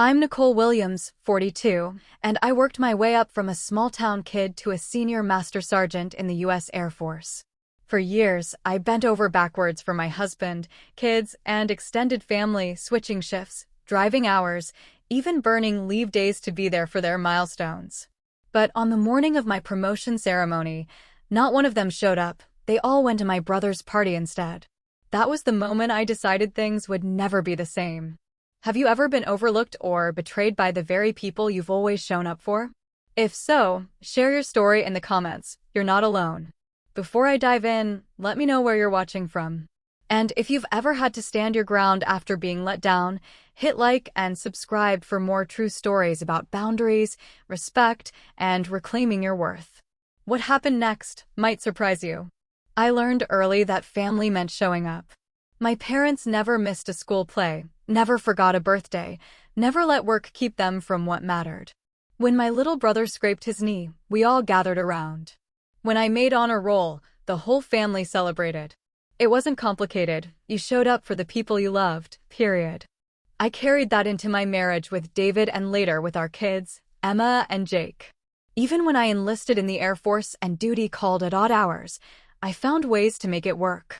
I'm Nicole Williams, 42, and I worked my way up from a small-town kid to a senior master sergeant in the U.S. Air Force. For years, I bent over backwards for my husband, kids, and extended family, switching shifts, driving hours, even burning leave days to be there for their milestones. But on the morning of my promotion ceremony, not one of them showed up. They all went to my brother's party instead. That was the moment I decided things would never be the same. Have you ever been overlooked or betrayed by the very people you've always shown up for? If so, share your story in the comments. You're not alone. Before I dive in, let me know where you're watching from. And if you've ever had to stand your ground after being let down, hit like and subscribe for more true stories about boundaries, respect, and reclaiming your worth. What happened next might surprise you. I learned early that family meant showing up. My parents never missed a school play, never forgot a birthday, never let work keep them from what mattered. When my little brother scraped his knee, we all gathered around. When I made honor roll, the whole family celebrated. It wasn't complicated. You showed up for the people you loved, period. I carried that into my marriage with David and later with our kids, Emma and Jake. Even when I enlisted in the Air Force and duty called at odd hours, I found ways to make it work.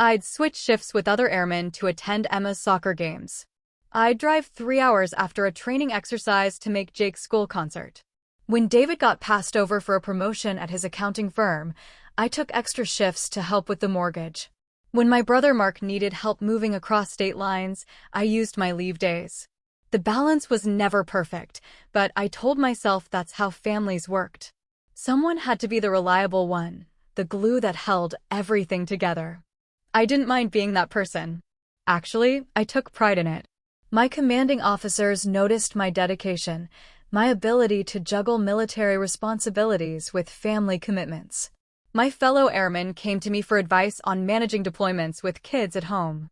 I'd switch shifts with other airmen to attend Emma's soccer games. I'd drive 3 hours after a training exercise to make Jake's school concert. When David got passed over for a promotion at his accounting firm, I took extra shifts to help with the mortgage. When my brother Mark needed help moving across state lines, I used my leave days. The balance was never perfect, but I told myself that's how families worked. Someone had to be the reliable one, the glue that held everything together. I didn't mind being that person. Actually, I took pride in it. My commanding officers noticed my dedication, my ability to juggle military responsibilities with family commitments. My fellow airmen came to me for advice on managing deployments with kids at home.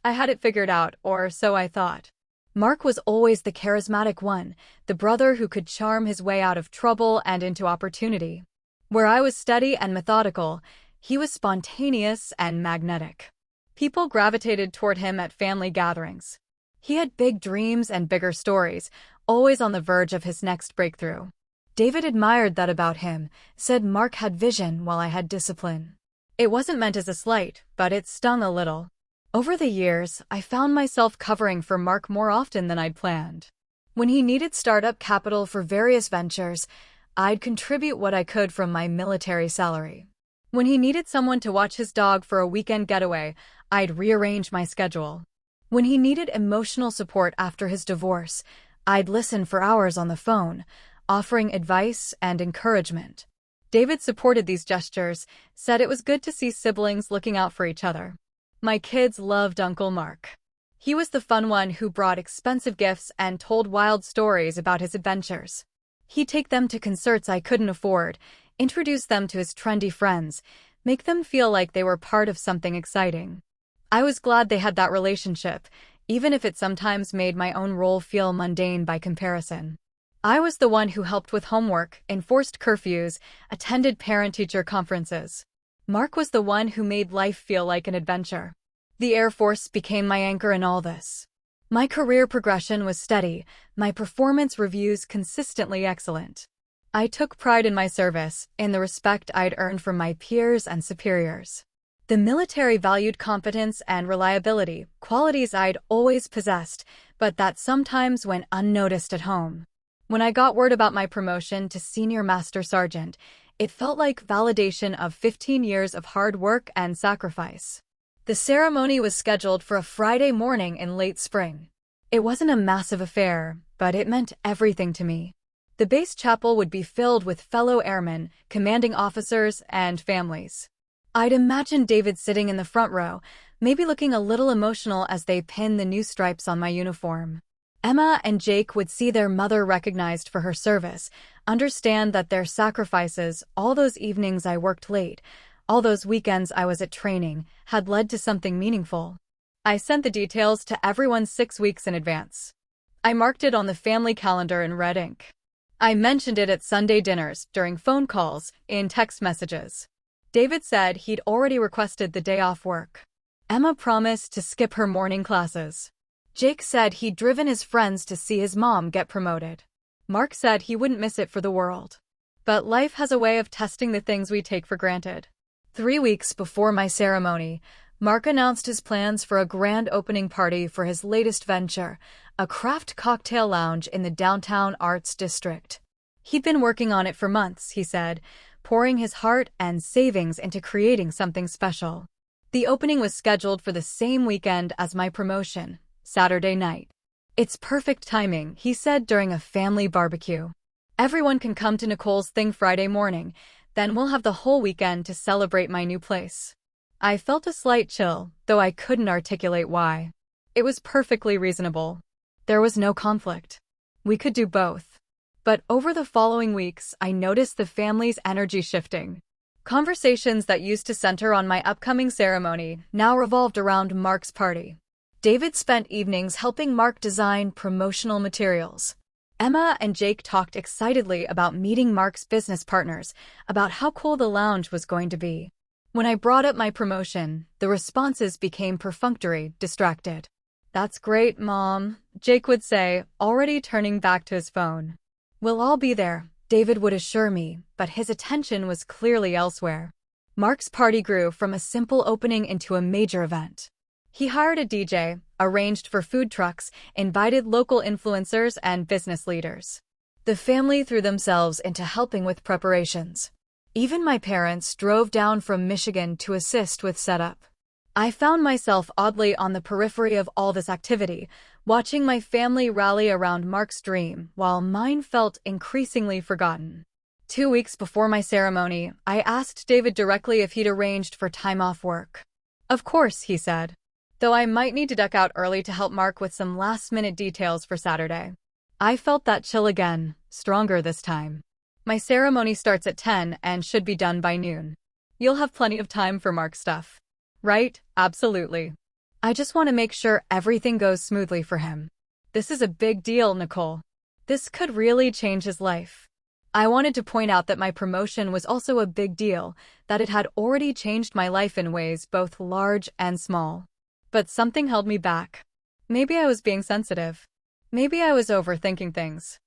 I had it figured out, or so I thought. Mark was always the charismatic one, the brother who could charm his way out of trouble and into opportunity. Where I was steady and methodical, he was spontaneous and magnetic. People gravitated toward him at family gatherings. He had big dreams and bigger stories, always on the verge of his next breakthrough. David admired that about him, said Mark had vision while I had discipline. It wasn't meant as a slight, but it stung a little. Over the years, I found myself covering for Mark more often than I'd planned. When he needed startup capital for various ventures, I'd contribute what I could from my military salary. When he needed someone to watch his dog for a weekend getaway, I'd rearrange my schedule. When he needed emotional support after his divorce, I'd listen for hours on the phone, offering advice and encouragement. David supported these gestures, said it was good to see siblings looking out for each other. My kids loved Uncle Mark. He was the fun one who brought expensive gifts and told wild stories about his adventures. He'd take them to concerts I couldn't afford, introduce them to his trendy friends, make them feel like they were part of something exciting. I was glad they had that relationship, even if it sometimes made my own role feel mundane by comparison. I was the one who helped with homework, enforced curfews, attended parent-teacher conferences. Mark was the one who made life feel like an adventure. The Air Force became my anchor in all this. My career progression was steady, my performance reviews consistently excellent. I took pride in my service, in the respect I'd earned from my peers and superiors. The military valued competence and reliability, qualities I'd always possessed, but that sometimes went unnoticed at home. When I got word about my promotion to senior master sergeant, it felt like validation of 15 years of hard work and sacrifice. The ceremony was scheduled for a Friday morning in late spring. It wasn't a massive affair, but it meant everything to me. The base chapel would be filled with fellow airmen, commanding officers, and families. I'd imagined David sitting in the front row, maybe looking a little emotional as they pinned the new stripes on my uniform. Emma and Jake would see their mother recognized for her service, understand that their sacrifices, all those evenings I worked late, all those weekends I was at training, had led to something meaningful. I sent the details to everyone 6 weeks in advance. I marked it on the family calendar in red ink. I mentioned it at Sunday dinners, during phone calls, in text messages. David said he'd already requested the day off work. Emma promised to skip her morning classes. Jake said he'd driven his friends to see his mom get promoted. Mark said he wouldn't miss it for the world. But life has a way of testing the things we take for granted. 3 weeks before my ceremony, Mark announced his plans for a grand opening party for his latest venture, a craft cocktail lounge in the downtown arts district. He'd been working on it for months, he said, pouring his heart and savings into creating something special. The opening was scheduled for the same weekend as my promotion, Saturday night. "It's perfect timing," he said during a family barbecue. "Everyone can come to Nicole's thing Friday morning, then we'll have the whole weekend to celebrate my new place." I felt a slight chill, though I couldn't articulate why. It was perfectly reasonable. There was no conflict. We could do both. But over the following weeks, I noticed the family's energy shifting. Conversations that used to center on my upcoming ceremony now revolved around Mark's party. David spent evenings helping Mark design promotional materials. Emma and Jake talked excitedly about meeting Mark's business partners, about how cool the lounge was going to be. When I brought up my promotion, the responses became perfunctory, distracted. "That's great, Mom," Jake would say, already turning back to his phone. "We'll all be there," David would assure me, but his attention was clearly elsewhere. Mark's party grew from a simple opening into a major event. He hired a DJ, arranged for food trucks, invited local influencers and business leaders. The family threw themselves into helping with preparations. Even my parents drove down from Michigan to assist with setup. I found myself oddly on the periphery of all this activity, watching my family rally around Mark's dream while mine felt increasingly forgotten. 2 weeks before my ceremony, I asked David directly if he'd arranged for time off work. "Of course," he said, "though I might need to duck out early to help Mark with some last-minute details for Saturday." I felt that chill again, stronger this time. "My ceremony starts at 10 and should be done by noon. You'll have plenty of time for Mark stuff." "Right, absolutely. I just want to make sure everything goes smoothly for him. This is a big deal, Nicole. This could really change his life." I wanted to point out that my promotion was also a big deal, that it had already changed my life in ways both large and small. But something held me back. Maybe I was being sensitive. Maybe I was overthinking things.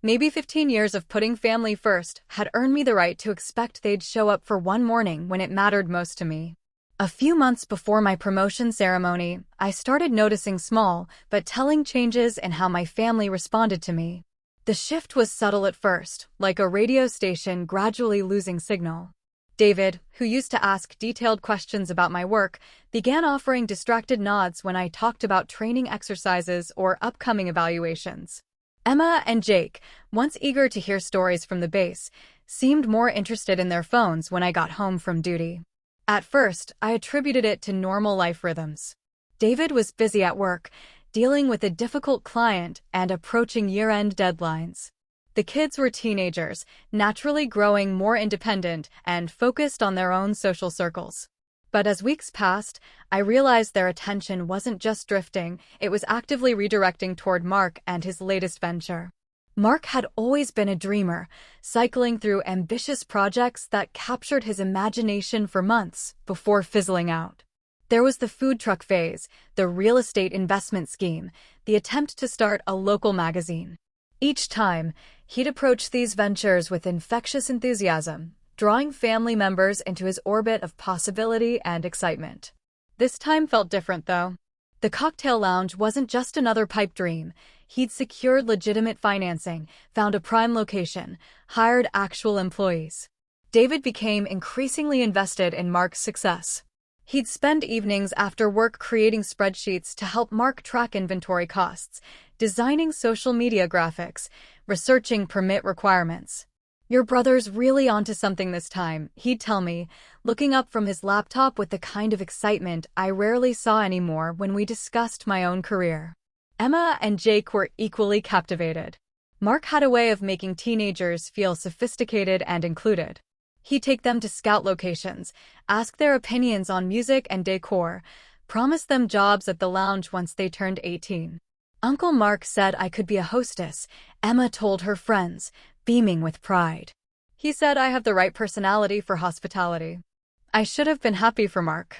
Maybe 15 years of putting family first had earned me the right to expect they'd show up for one morning when it mattered most to me. A few months before my promotion ceremony, I started noticing small but telling changes in how my family responded to me. The shift was subtle at first, like a radio station gradually losing signal. David, who used to ask detailed questions about my work, began offering distracted nods when I talked about training exercises or upcoming evaluations. Emma and Jake, once eager to hear stories from the base, seemed more interested in their phones when I got home from duty. At first, I attributed it to normal life rhythms. David was busy at work, dealing with a difficult client and approaching year-end deadlines. The kids were teenagers, naturally growing more independent and focused on their own social circles. But as weeks passed, I realized their attention wasn't just drifting, it was actively redirecting toward Mark and his latest venture. Mark had always been a dreamer, cycling through ambitious projects that captured his imagination for months before fizzling out. There was the food truck phase, the real estate investment scheme, the attempt to start a local magazine. Each time, he'd approach these ventures with infectious enthusiasm, drawing family members into his orbit of possibility and excitement. This time felt different, though. The cocktail lounge wasn't just another pipe dream. He'd secured legitimate financing, found a prime location, hired actual employees. David became increasingly invested in Mark's success. He'd spend evenings after work creating spreadsheets to help Mark track inventory costs, designing social media graphics, researching permit requirements. "Your brother's really onto something this time," he'd tell me, looking up from his laptop with the kind of excitement I rarely saw anymore when we discussed my own career. Emma and Jake were equally captivated. Mark had a way of making teenagers feel sophisticated and included. He'd take them to scout locations, ask their opinions on music and decor, promise them jobs at the lounge once they turned 18. "Uncle Mark said I could be a hostess," Emma told her friends, beaming with pride. "He said I have the right personality for hospitality." I should have been happy for Mark.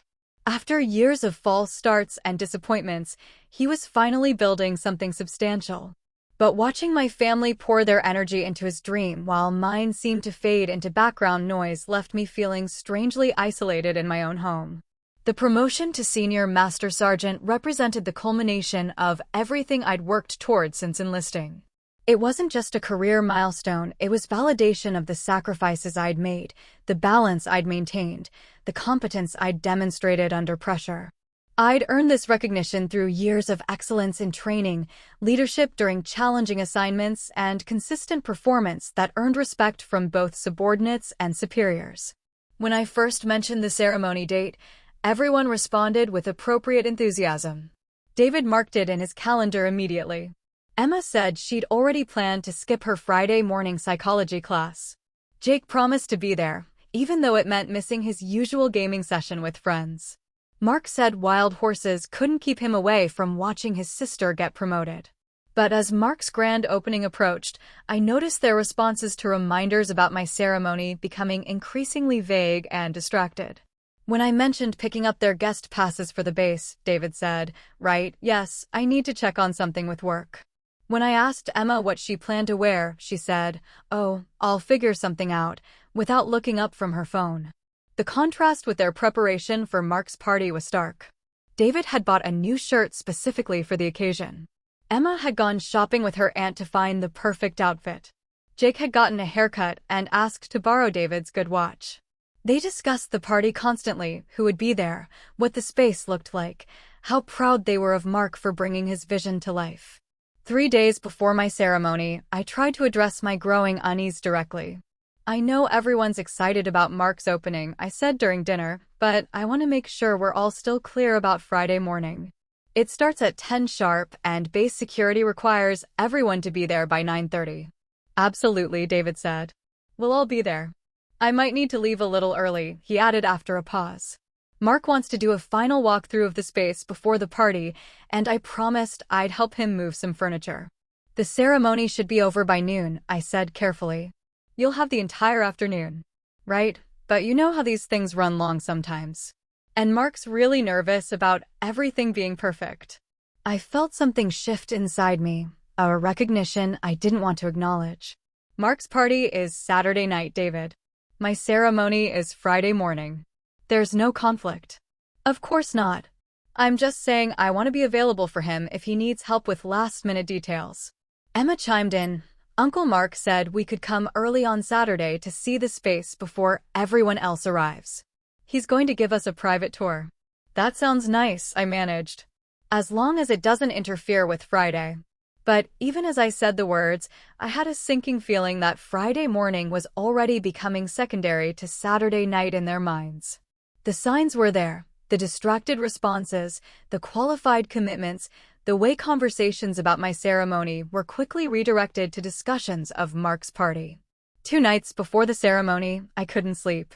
After years of false starts and disappointments, he was finally building something substantial. But watching my family pour their energy into his dream while mine seemed to fade into background noise left me feeling strangely isolated in my own home. The promotion to senior master sergeant represented the culmination of everything I'd worked toward since enlisting. It wasn't just a career milestone, it was validation of the sacrifices I'd made, the balance I'd maintained, the competence I'd demonstrated under pressure. I'd earned this recognition through years of excellence in training, leadership during challenging assignments, and consistent performance that earned respect from both subordinates and superiors. When I first mentioned the ceremony date, everyone responded with appropriate enthusiasm. David marked it in his calendar immediately. Emma said she'd already planned to skip her Friday morning psychology class. Jake promised to be there, even though it meant missing his usual gaming session with friends. Mark said wild horses couldn't keep him away from watching his sister get promoted. But as Mark's grand opening approached, I noticed their responses to reminders about my ceremony becoming increasingly vague and distracted. When I mentioned picking up their guest passes for the base, David said, "Right, yes, I need to check on something with work." When I asked Emma what she planned to wear, she said, "Oh, I'll figure something out," without looking up from her phone. The contrast with their preparation for Mark's party was stark. David had bought a new shirt specifically for the occasion. Emma had gone shopping with her aunt to find the perfect outfit. Jake had gotten a haircut and asked to borrow David's good watch. They discussed the party constantly, who would be there, what the space looked like, how proud they were of Mark for bringing his vision to life. 3 days before my ceremony, I tried to address my growing unease directly. "I know everyone's excited about Mark's opening," I said during dinner, "but I want to make sure we're all still clear about Friday morning. It starts at 10 sharp, and base security requires everyone to be there by 9:30. "Absolutely," David said. "We'll all be there. I might need to leave a little early," he added after a pause. "Mark wants to do a final walkthrough of the space before the party, and I promised I'd help him move some furniture." "The ceremony should be over by noon," I said carefully. "You'll have the entire afternoon. Right, but you know how these things run long sometimes. And Mark's really nervous about everything being perfect." I felt something shift inside me, a recognition I didn't want to acknowledge. "Mark's party is Saturday night, David. My ceremony is Friday morning. There's no conflict." "Of course not. I'm just saying I want to be available for him if he needs help with last-minute details." Emma chimed in. "Uncle Mark said we could come early on Saturday to see the space before everyone else arrives. He's going to give us a private tour." "That sounds nice," I managed. "As long as it doesn't interfere with Friday." But even as I said the words, I had a sinking feeling that Friday morning was already becoming secondary to Saturday night in their minds. The signs were there, the distracted responses, the qualified commitments, the way conversations about my ceremony were quickly redirected to discussions of Mark's party. 2 nights before the ceremony, I couldn't sleep.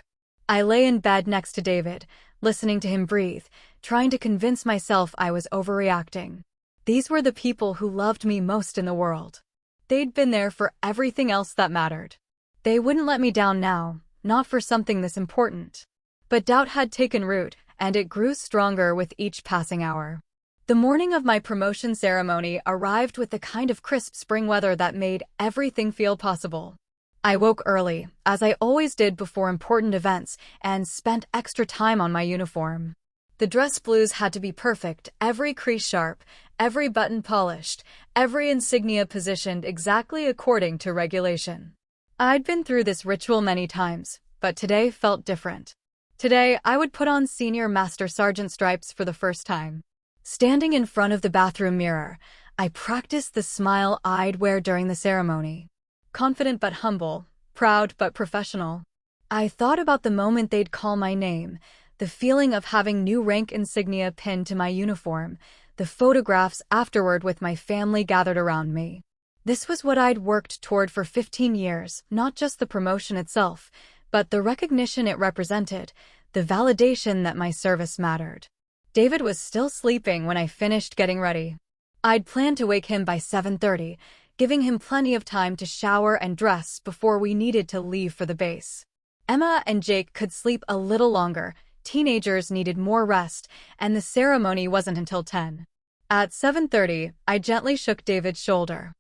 I lay in bed next to David, listening to him breathe, trying to convince myself I was overreacting. These were the people who loved me most in the world. They'd been there for everything else that mattered. They wouldn't let me down now, not for something this important. But doubt had taken root, and it grew stronger with each passing hour. The morning of my promotion ceremony arrived with the kind of crisp spring weather that made everything feel possible. I woke early, as I always did before important events, and spent extra time on my uniform. The dress blues had to be perfect, every crease sharp, every button polished, every insignia positioned exactly according to regulation. I'd been through this ritual many times, but today felt different. Today, I would put on senior master sergeant stripes for the first time. Standing in front of the bathroom mirror, I practiced the smile I'd wear during the ceremony. Confident but humble, proud but professional. I thought about the moment they'd call my name, the feeling of having new rank insignia pinned to my uniform, the photographs afterward with my family gathered around me. This was what I'd worked toward for 15 years, not just the promotion itself, but the recognition it represented, the validation that my service mattered. David was still sleeping when I finished getting ready. I'd planned to wake him by 7:30, giving him plenty of time to shower and dress before we needed to leave for the base. Emma and Jake could sleep a little longer, Teenagers needed more rest, and the ceremony wasn't until 10. At 7:30, I gently shook David's shoulder.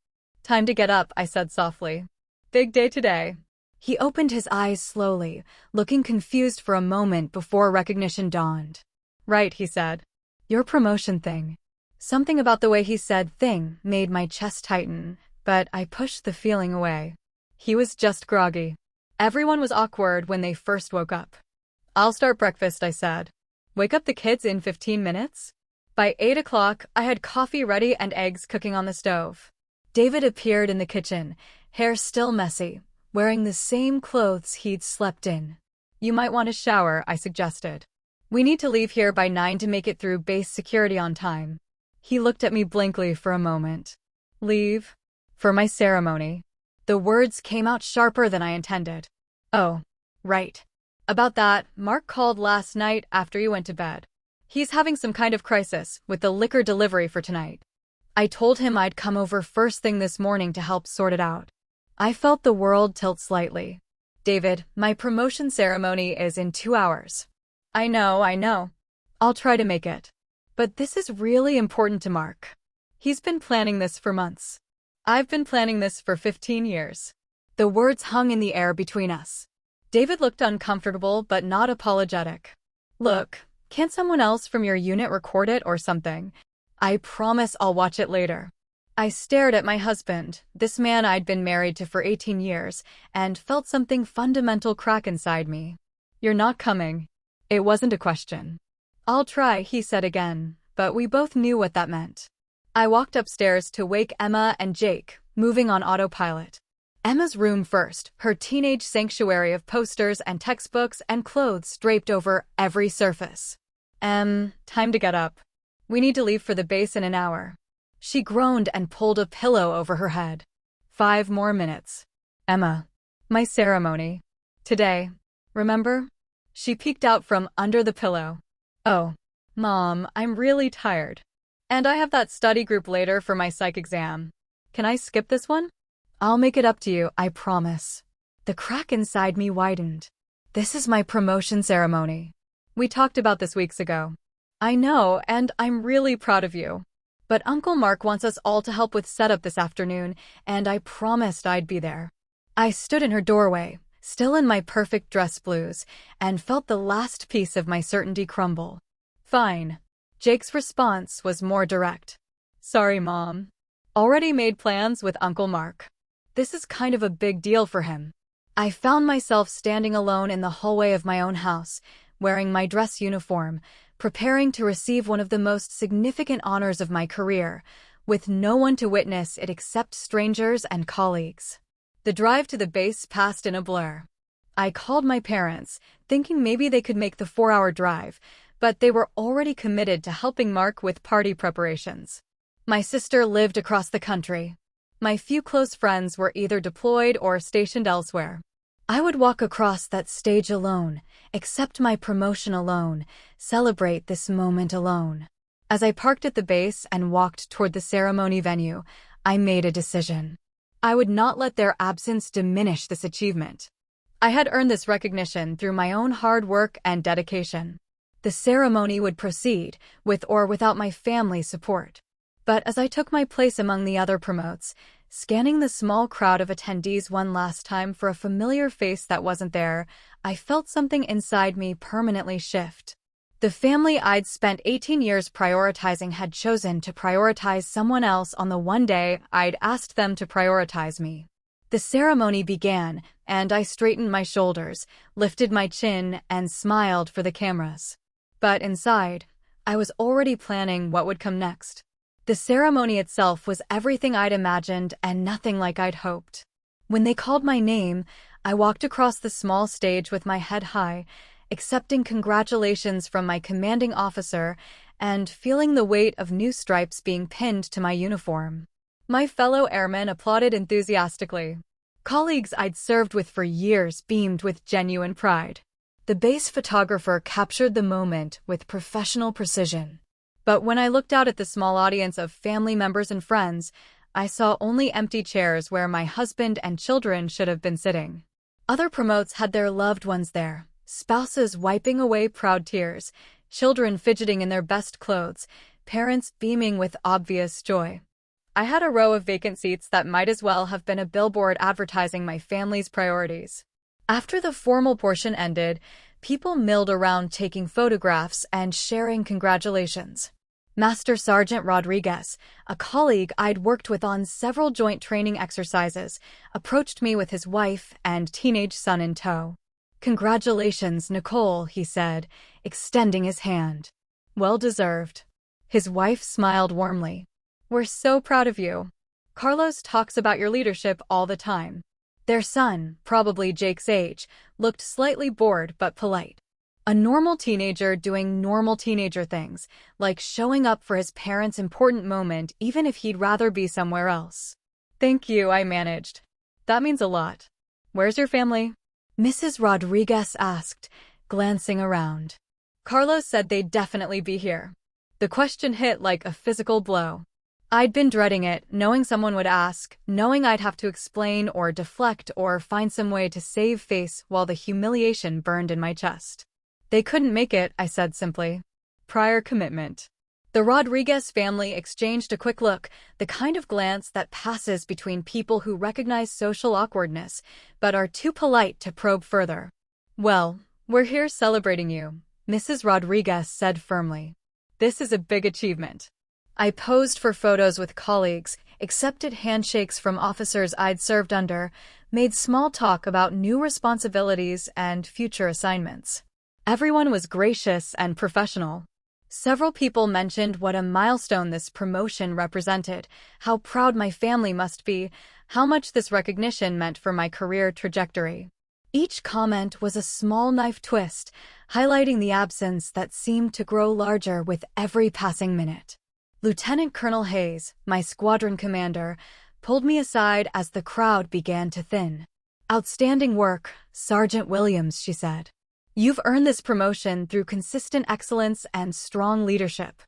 "Time to get up," I said softly. "Big day today." He opened his eyes slowly, looking confused for a moment before recognition dawned. "Right," he said. "Your promotion thing." Something about the way he said "thing" made my chest tighten, but I pushed the feeling away. He was just groggy. Everyone was awkward when they first woke up. "I'll start breakfast," I said. "Wake up the kids in 15 minutes?" By 8 o'clock, I had coffee ready and eggs cooking on the stove. David appeared in the kitchen, hair still messy, wearing the same clothes he'd slept in. "You might want a shower," I suggested. "We need to leave here by 9 to make it through base security on time." He looked at me blankly for a moment. "Leave? For my ceremony?" The words came out sharper than I intended. "Oh, right. About that, Mark called last night after you went to bed. He's having some kind of crisis with the liquor delivery for tonight. I told him I'd come over first thing this morning to help sort it out." I felt the world tilt slightly. "David, my promotion ceremony is in 2 hours." I know. I'll try to make it. But this is really important to Mark. He's been planning this for months. I've been planning this for 15 years. The words hung in the air between us. David looked uncomfortable but not apologetic. "Look, can't someone else from your unit record it or something? I promise I'll watch it later." I stared at my husband, this man I'd been married to for 18 years, and felt something fundamental crack inside me. "You're not coming." It wasn't a question. "I'll try," he said again, but we both knew what that meant. I walked upstairs to wake Emma and Jake, moving on autopilot. Emma's room first, her teenage sanctuary of posters and textbooks and clothes draped over every surface. Time to get up. We need to leave for the base in an hour." She groaned and pulled a pillow over her head. 5 more minutes. "Emma, my ceremony. Today. Remember?" She peeked out from under the pillow. "Oh, Mom, I'm really tired. And I have that study group later for my psych exam. Can I skip this one?" "I'll make it up to you, I promise." The crack inside me widened. This is my promotion ceremony. We talked about this weeks ago. I know, and I'm really proud of you. But Uncle Mark wants us all to help with setup this afternoon, and I promised I'd be there. I stood in her doorway, still in my perfect dress blues, and felt the last piece of my certainty crumble. "Fine." Jake's response was more direct. "Sorry, Mom. Already made plans with Uncle Mark. This is kind of a big deal for him." I found myself standing alone in the hallway of my own house, wearing my dress uniform, preparing to receive one of the most significant honors of my career, with no one to witness it except strangers and colleagues. The drive to the base passed in a blur. I called my parents, thinking maybe they could make the 4-hour drive, but they were already committed to helping Mark with party preparations. My sister lived across the country. My few close friends were either deployed or stationed elsewhere. I would walk across that stage alone, accept my promotion alone, celebrate this moment alone. As I parked at the base and walked toward the ceremony venue, I made a decision. I would not let their absence diminish this achievement. I had earned this recognition through my own hard work and dedication. The ceremony would proceed, with or without my family's support. But as I took my place among the other promotes, scanning the small crowd of attendees one last time for a familiar face that wasn't there, I felt something inside me permanently shift. The family I'd spent 18 years prioritizing had chosen to prioritize someone else on the one day I'd asked them to prioritize me. The ceremony began, and I straightened my shoulders, lifted my chin, and smiled for the cameras. But inside, I was already planning what would come next. The ceremony itself was everything I'd imagined and nothing like I'd hoped. When they called my name, I walked across the small stage with my head high, accepting congratulations from my commanding officer and feeling the weight of new stripes being pinned to my uniform. My fellow airmen applauded enthusiastically. Colleagues I'd served with for years beamed with genuine pride. The base photographer captured the moment with professional precision. But when I looked out at the small audience of family members and friends, I saw only empty chairs where my husband and children should have been sitting. Other promotes had their loved ones there, Spouses wiping away proud tears, children fidgeting in their best clothes, parents beaming with obvious joy. I had a row of vacant seats that might as well have been a billboard advertising my family's priorities. After the formal portion ended, people milled around taking photographs and sharing congratulations. Master Sergeant Rodriguez, a colleague I'd worked with on several joint training exercises, approached me with his wife and teenage son in tow. "Congratulations, Nicole," he said, extending his hand. "Well deserved." His wife smiled warmly. "We're so proud of you. Carlos talks about your leadership all the time." Their son, probably Jake's age, looked slightly bored but polite. A normal teenager doing normal teenager things, like showing up for his parents' important moment even if he'd rather be somewhere else. "Thank you," I managed. "That means a lot. Where's your family?" Mrs. Rodriguez asked, glancing around. Carlos said they'd definitely be here. The question hit like a physical blow. I'd been dreading it, knowing someone would ask, knowing I'd have to explain or deflect or find some way to save face while the humiliation burned in my chest. "They couldn't make it," I said simply. "Prior commitment." The Rodriguez family exchanged a quick look, the kind of glance that passes between people who recognize social awkwardness, but are too polite to probe further. "Well, we're here celebrating you," Mrs. Rodriguez said firmly. "This is a big achievement." I posed for photos with colleagues, accepted handshakes from officers I'd served under, made small talk about new responsibilities and future assignments. Everyone was gracious and professional. Several people mentioned what a milestone this promotion represented, how proud my family must be, how much this recognition meant for my career trajectory. Each comment was a small knife twist, highlighting the absence that seemed to grow larger with every passing minute. Lieutenant Colonel Hayes, my squadron commander, pulled me aside as the crowd began to thin. "Outstanding work, Sergeant Williams," she said. "You've earned this promotion through consistent excellence and strong leadership.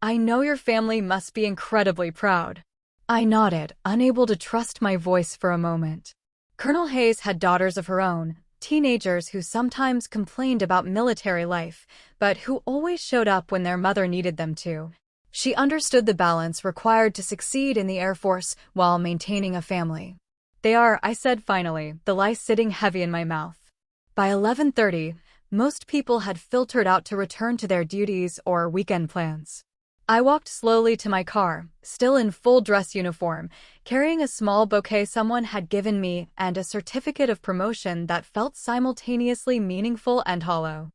I know your family must be incredibly proud." I nodded, unable to trust my voice for a moment. Colonel Hayes had daughters of her own, teenagers who sometimes complained about military life, but who always showed up when their mother needed them to. She understood the balance required to succeed in the Air Force while maintaining a family. "They are," I said finally, the lie sitting heavy in my mouth. By 11:30, most people had filtered out to return to their duties or weekend plans. I walked slowly to my car, still in full dress uniform, carrying a small bouquet someone had given me and a certificate of promotion that felt simultaneously meaningful and hollow.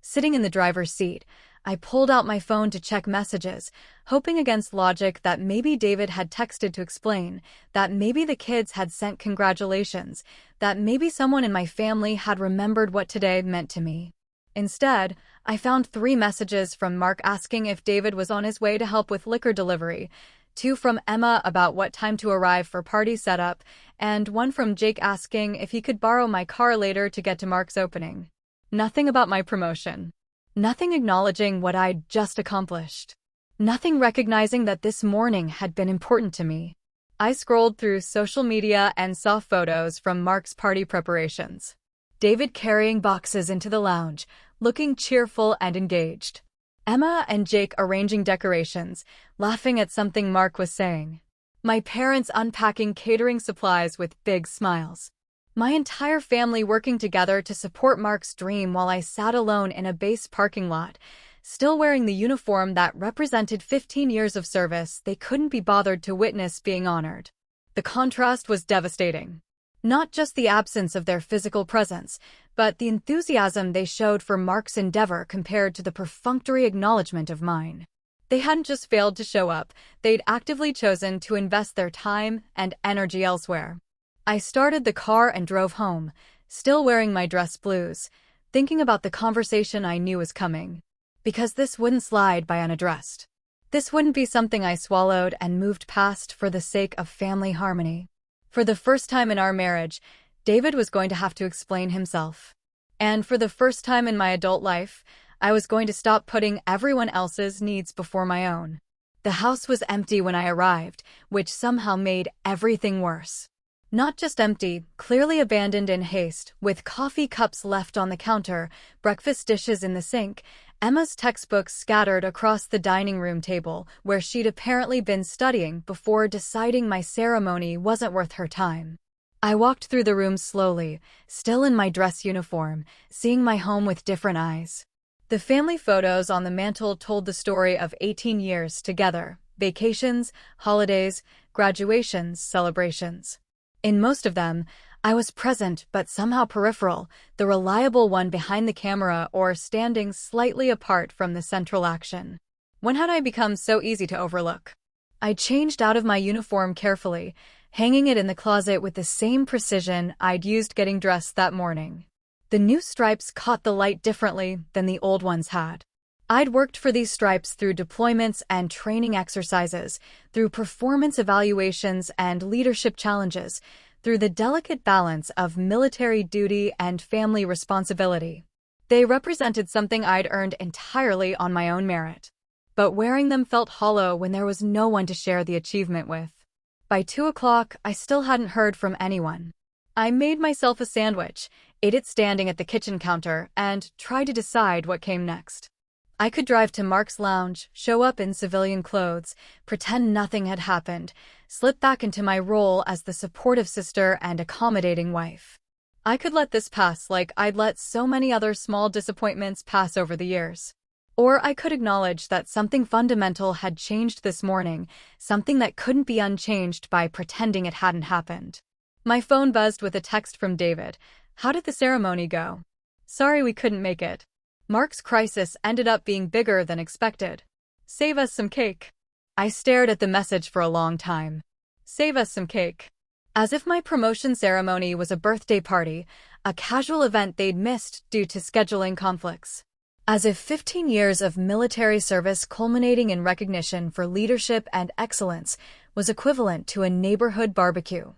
Sitting in the driver's seat, I pulled out my phone to check messages, hoping against logic that maybe David had texted to explain, that maybe the kids had sent congratulations, that maybe someone in my family had remembered what today meant to me. Instead, I found 3 messages from Mark asking if David was on his way to help with liquor delivery, 2 from Emma about what time to arrive for party setup, and 1 from Jake asking if he could borrow my car later to get to Mark's opening. Nothing about my promotion. Nothing acknowledging what I'd just accomplished. Nothing recognizing that this morning had been important to me. I scrolled through social media and saw photos from Mark's party preparations. David carrying boxes into the lounge, looking cheerful and engaged. Emma and Jake arranging decorations, laughing at something Mark was saying. My parents unpacking catering supplies with big smiles. My entire family working together to support Mark's dream while I sat alone in a base parking lot, still wearing the uniform that represented 15 years of service they couldn't be bothered to witness being honored. The contrast was devastating. Not just the absence of their physical presence, but the enthusiasm they showed for Mark's endeavor compared to the perfunctory acknowledgement of mine. They hadn't just failed to show up, they'd actively chosen to invest their time and energy elsewhere. I started the car and drove home, still wearing my dress blues, thinking about the conversation I knew was coming. Because this wouldn't slide by unaddressed. This wouldn't be something I swallowed and moved past for the sake of family harmony. For the first time in our marriage, David was going to have to explain himself. And for the first time in my adult life, I was going to stop putting everyone else's needs before my own. The house was empty when I arrived, which somehow made everything worse. Not just empty, clearly abandoned in haste, with coffee cups left on the counter, breakfast dishes in the sink, Emma's textbooks scattered across the dining room table, where she'd apparently been studying before deciding my ceremony wasn't worth her time. I walked through the room slowly, still in my dress uniform, seeing my home with different eyes. The family photos on the mantel told the story of 18 years together: vacations, holidays, graduations, celebrations. In most of them, I was present but somehow peripheral, the reliable one behind the camera or standing slightly apart from the central action. When had I become so easy to overlook? I changed out of my uniform carefully, hanging it in the closet with the same precision I'd used getting dressed that morning. The new stripes caught the light differently than the old ones had. I'd worked for these stripes through deployments and training exercises, through performance evaluations and leadership challenges, through the delicate balance of military duty and family responsibility. They represented something I'd earned entirely on my own merit. But wearing them felt hollow when there was no one to share the achievement with. By 2 o'clock, I still hadn't heard from anyone. I made myself a sandwich, ate it standing at the kitchen counter, and tried to decide what came next. I could drive to Mark's lounge, show up in civilian clothes, pretend nothing had happened, slip back into my role as the supportive sister and accommodating wife. I could let this pass like I'd let so many other small disappointments pass over the years. Or I could acknowledge that something fundamental had changed this morning, something that couldn't be unchanged by pretending it hadn't happened. My phone buzzed with a text from David. "How did the ceremony go?" "Sorry we couldn't make it. Mark's crisis ended up being bigger than expected. Save us some cake." I stared at the message for a long time. Save us some cake. As if my promotion ceremony was a birthday party, a casual event they'd missed due to scheduling conflicts. As if 15 years of military service culminating in recognition for leadership and excellence was equivalent to a neighborhood barbecue.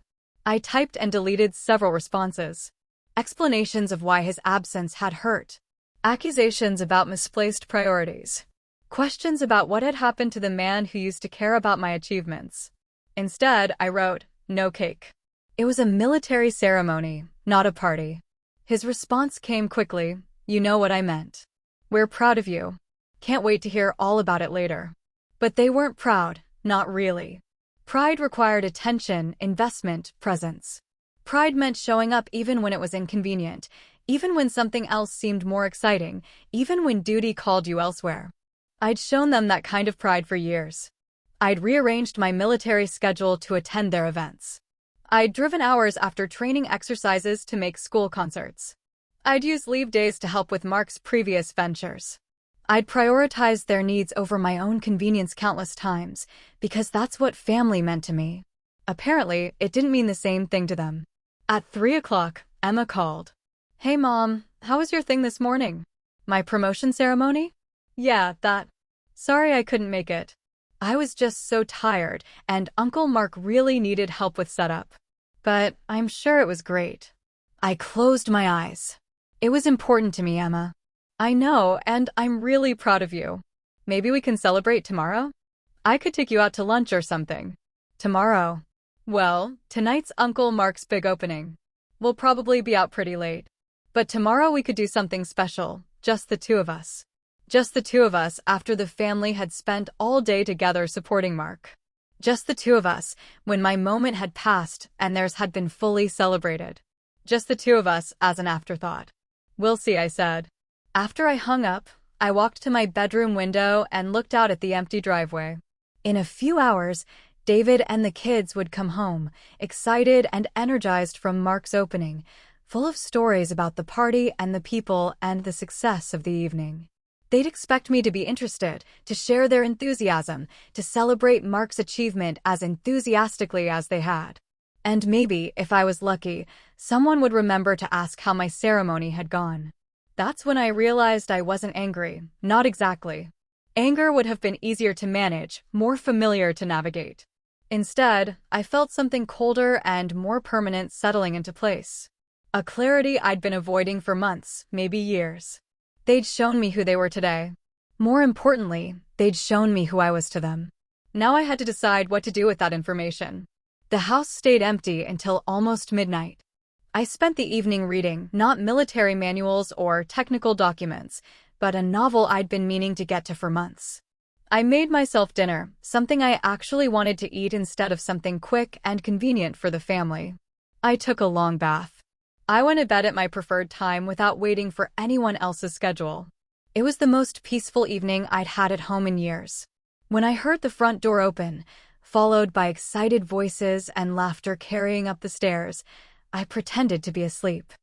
I typed and deleted several responses. Explanations of why his absence had hurt. Accusations about misplaced priorities. Questions about what had happened to the man who used to care about my achievements. Instead, I wrote, "No cake." It was a military ceremony, not a party. His response came quickly. "You know what I meant. We're proud of you. Can't wait to hear all about it later." But they weren't proud, not really. Pride required attention, investment, presence. Pride meant showing up even when it was inconvenient, even when something else seemed more exciting, even when duty called you elsewhere. I'd shown them that kind of pride for years. I'd rearranged my military schedule to attend their events. I'd driven hours after training exercises to make school concerts. I'd used leave days to help with Mark's previous ventures. I'd prioritized their needs over my own convenience countless times, because that's what family meant to me. Apparently, it didn't mean the same thing to them. At 3 o'clock, Emma called. "Hey Mom, how was your thing this morning?" "My promotion ceremony?" "Yeah, that. Sorry I couldn't make it. I was just so tired, and Uncle Mark really needed help with setup. But I'm sure it was great." I closed my eyes. "It was important to me, Emma." "I know, and I'm really proud of you. Maybe we can celebrate tomorrow? I could take you out to lunch or something." "Tomorrow?" "Well, tonight's Uncle Mark's big opening. We'll probably be out pretty late. But tomorrow we could do something special, just the two of us. Just the two of us after the family had spent all day together supporting Mark. Just the two of us when my moment had passed and theirs had been fully celebrated. Just the two of us as an afterthought." "We'll see," I said. After I hung up, I walked to my bedroom window and looked out at the empty driveway. In a few hours, David and the kids would come home, excited and energized from Mark's opening, full of stories about the party and the people and the success of the evening. They'd expect me to be interested, to share their enthusiasm, to celebrate Mark's achievement as enthusiastically as they had. And maybe, if I was lucky, someone would remember to ask how my ceremony had gone. That's when I realized I wasn't angry, not exactly. Anger would have been easier to manage, more familiar to navigate. Instead, I felt something colder and more permanent settling into place. A clarity I'd been avoiding for months, maybe years. They'd shown me who they were today. More importantly, they'd shown me who I was to them. Now I had to decide what to do with that information. The house stayed empty until almost midnight. I spent the evening reading, not military manuals or technical documents, but a novel I'd been meaning to get to for months. I made myself dinner, something I actually wanted to eat instead of something quick and convenient for the family. I took a long bath. I went to bed at my preferred time without waiting for anyone else's schedule. It was the most peaceful evening I'd had at home in years. When I heard the front door open, followed by excited voices and laughter carrying up the stairs, I pretended to be asleep.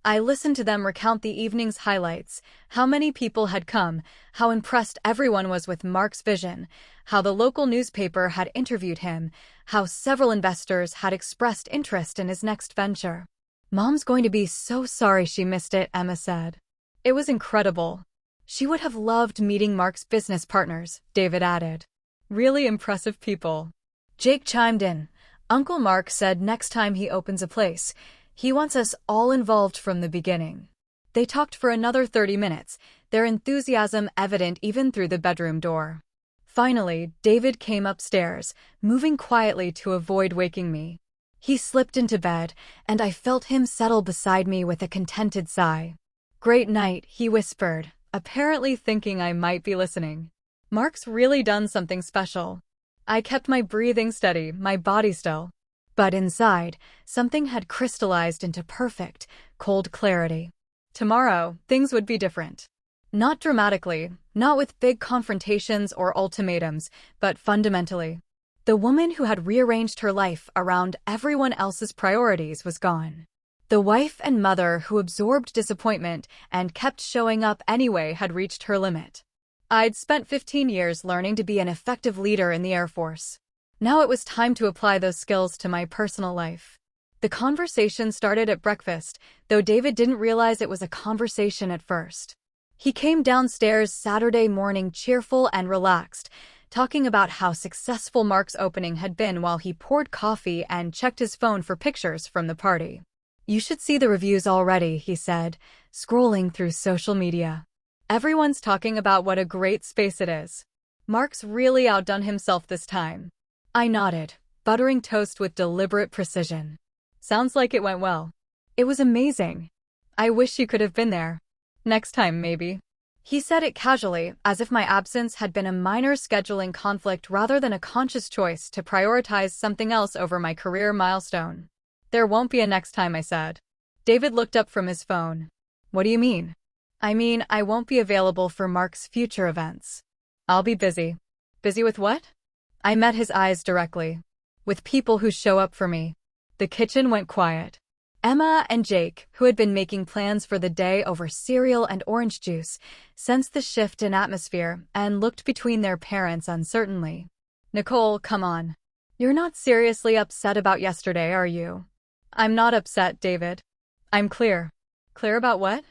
I listened to them recount the evening's highlights, how many people had come, how impressed everyone was with Mark's vision, how the local newspaper had interviewed him, how several investors had expressed interest in his next venture. "Mom's going to be so sorry she missed it," Emma said. It was incredible. She would have loved meeting Mark's business partners, David added. Really impressive people. Jake chimed in. Uncle Mark said next time he opens a place, he wants us all involved from the beginning. They talked for another 30 minutes, their enthusiasm evident even through the bedroom door. Finally, David came upstairs, moving quietly to avoid waking me. He slipped into bed, and I felt him settle beside me with a contented sigh. "Great night," he whispered, apparently thinking I might be listening. Mark's really done something special. I kept my breathing steady, my body still. But inside, something had crystallized into perfect, cold clarity. Tomorrow, things would be different. Not dramatically, not with big confrontations or ultimatums, but fundamentally. The woman who had rearranged her life around everyone else's priorities was gone. The wife and mother who absorbed disappointment and kept showing up anyway had reached her limit. I'd spent 15 years learning to be an effective leader in the Air Force. Now it was time to apply those skills to my personal life. The conversation started at breakfast, though David didn't realize it was a conversation at first. He came downstairs Saturday morning cheerful and relaxed, talking about how successful Mark's opening had been while he poured coffee and checked his phone for pictures from the party. "You should see the reviews already," he said, scrolling through social media. "Everyone's talking about what a great space it is. Mark's really outdone himself this time." I nodded, buttering toast with deliberate precision. "Sounds like it went well." "It was amazing. I wish you could have been there. Next time, maybe." He said it casually, as if my absence had been a minor scheduling conflict rather than a conscious choice to prioritize something else over my career milestone. "There won't be a next time," I said. David looked up from his phone. "What do you mean?" "I mean, I won't be available for Mark's future events. I'll be busy." "Busy with what?" I met his eyes directly. "With people who show up for me." The kitchen went quiet. Emma and Jake, who had been making plans for the day over cereal and orange juice, sensed the shift in atmosphere and looked between their parents uncertainly. "Nicole, come on. You're not seriously upset about yesterday, are you?" "I'm not upset, David. I'm clear." "Clear about what?"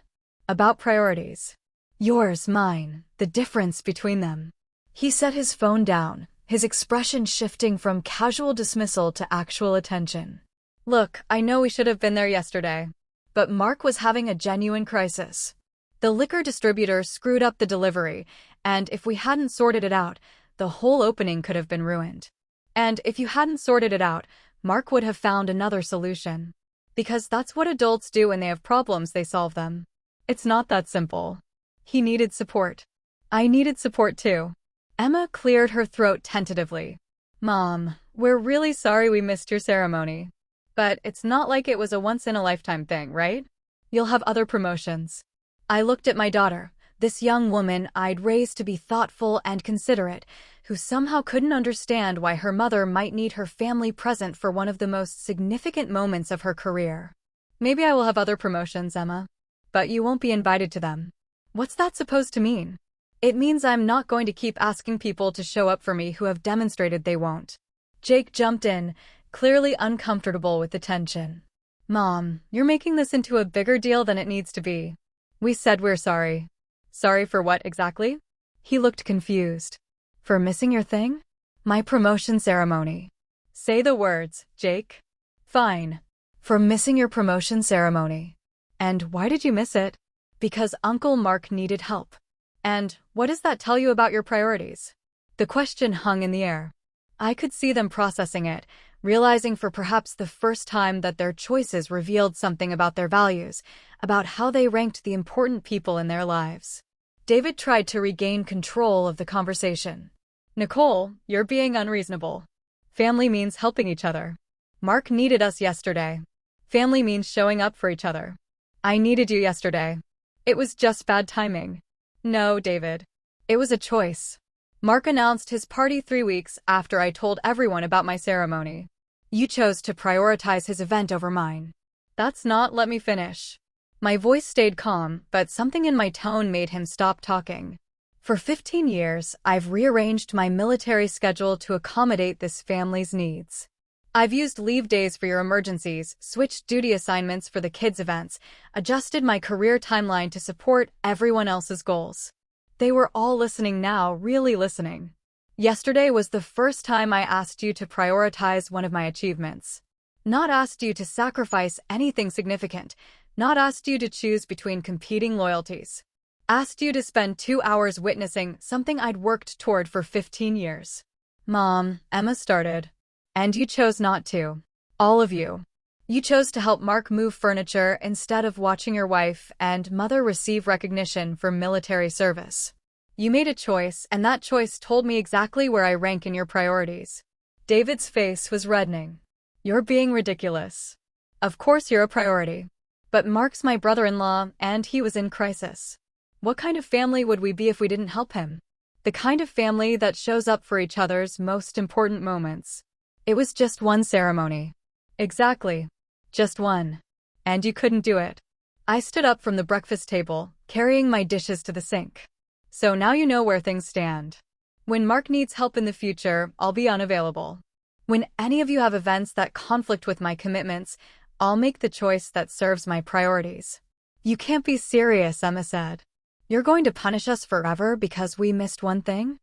"About priorities. Yours, mine, the difference between them." He set his phone down, his expression shifting from casual dismissal to actual attention. "Look, I know we should have been there yesterday. But Mark was having a genuine crisis. The liquor distributor screwed up the delivery, and if we hadn't sorted it out, the whole opening could have been ruined. And if you hadn't sorted it out, Mark would have found another solution. Because that's what adults do when they have problems, they solve them. It's not that simple." He needed support. I needed support too. Emma cleared her throat tentatively. "Mom, we're really sorry we missed your ceremony. But it's not like it was a once-in-a-lifetime thing, right? You'll have other promotions." I looked at my daughter, this young woman I'd raised to be thoughtful and considerate, who somehow couldn't understand why her mother might need her family present for one of the most significant moments of her career. "Maybe I will have other promotions, Emma. But you won't be invited to them." "What's that supposed to mean?" "It means I'm not going to keep asking people to show up for me who have demonstrated they won't." Jake jumped in, clearly uncomfortable with the tension. "Mom, you're making this into a bigger deal than it needs to be. We said we're sorry." "Sorry for what exactly?" He looked confused. "For missing your thing? My promotion ceremony." "Say the words, Jake." "Fine. For missing your promotion ceremony." "And why did you miss it?" "Because Uncle Mark needed help." "And what does that tell you about your priorities?" The question hung in the air. I could see them processing it, realizing for perhaps the first time that their choices revealed something about their values, about how they ranked the important people in their lives. David tried to regain control of the conversation. Nicole, you're being unreasonable. Family means helping each other. Mark needed us yesterday. Family means showing up for each other. I needed you yesterday. It was just bad timing. No, David. It was a choice. Mark announced his party 3 weeks after I told everyone about my ceremony. You chose to prioritize his event over mine. That's not let me finish. My voice stayed calm, but something in my tone made him stop talking. For 15 years, I've rearranged my military schedule to accommodate this family's needs. I've used leave days for your emergencies, switched duty assignments for the kids' events, adjusted my career timeline to support everyone else's goals. They were all listening now, really listening. Yesterday was the first time I asked you to prioritize one of my achievements. Not asked you to sacrifice anything significant, not asked you to choose between competing loyalties. Asked you to spend 2 hours witnessing something I'd worked toward for 15 years. Mom, Emma started. And you chose not to. All of you. You chose to help Mark move furniture instead of watching your wife and mother receive recognition for military service. You made a choice, and that choice told me exactly where I rank in your priorities. David's face was reddening. You're being ridiculous. Of course you're a priority. But Mark's my brother-in-law, and he was in crisis. What kind of family would we be if we didn't help him? The kind of family that shows up for each other's most important moments. It was just one ceremony. Exactly. Just one. And you couldn't do it. I stood up from the breakfast table, carrying my dishes to the sink. So now you know where things stand. When Mark needs help in the future, I'll be unavailable. When any of you have events that conflict with my commitments, I'll make the choice that serves my priorities. You can't be serious, Emma said. You're going to punish us forever because we missed one thing?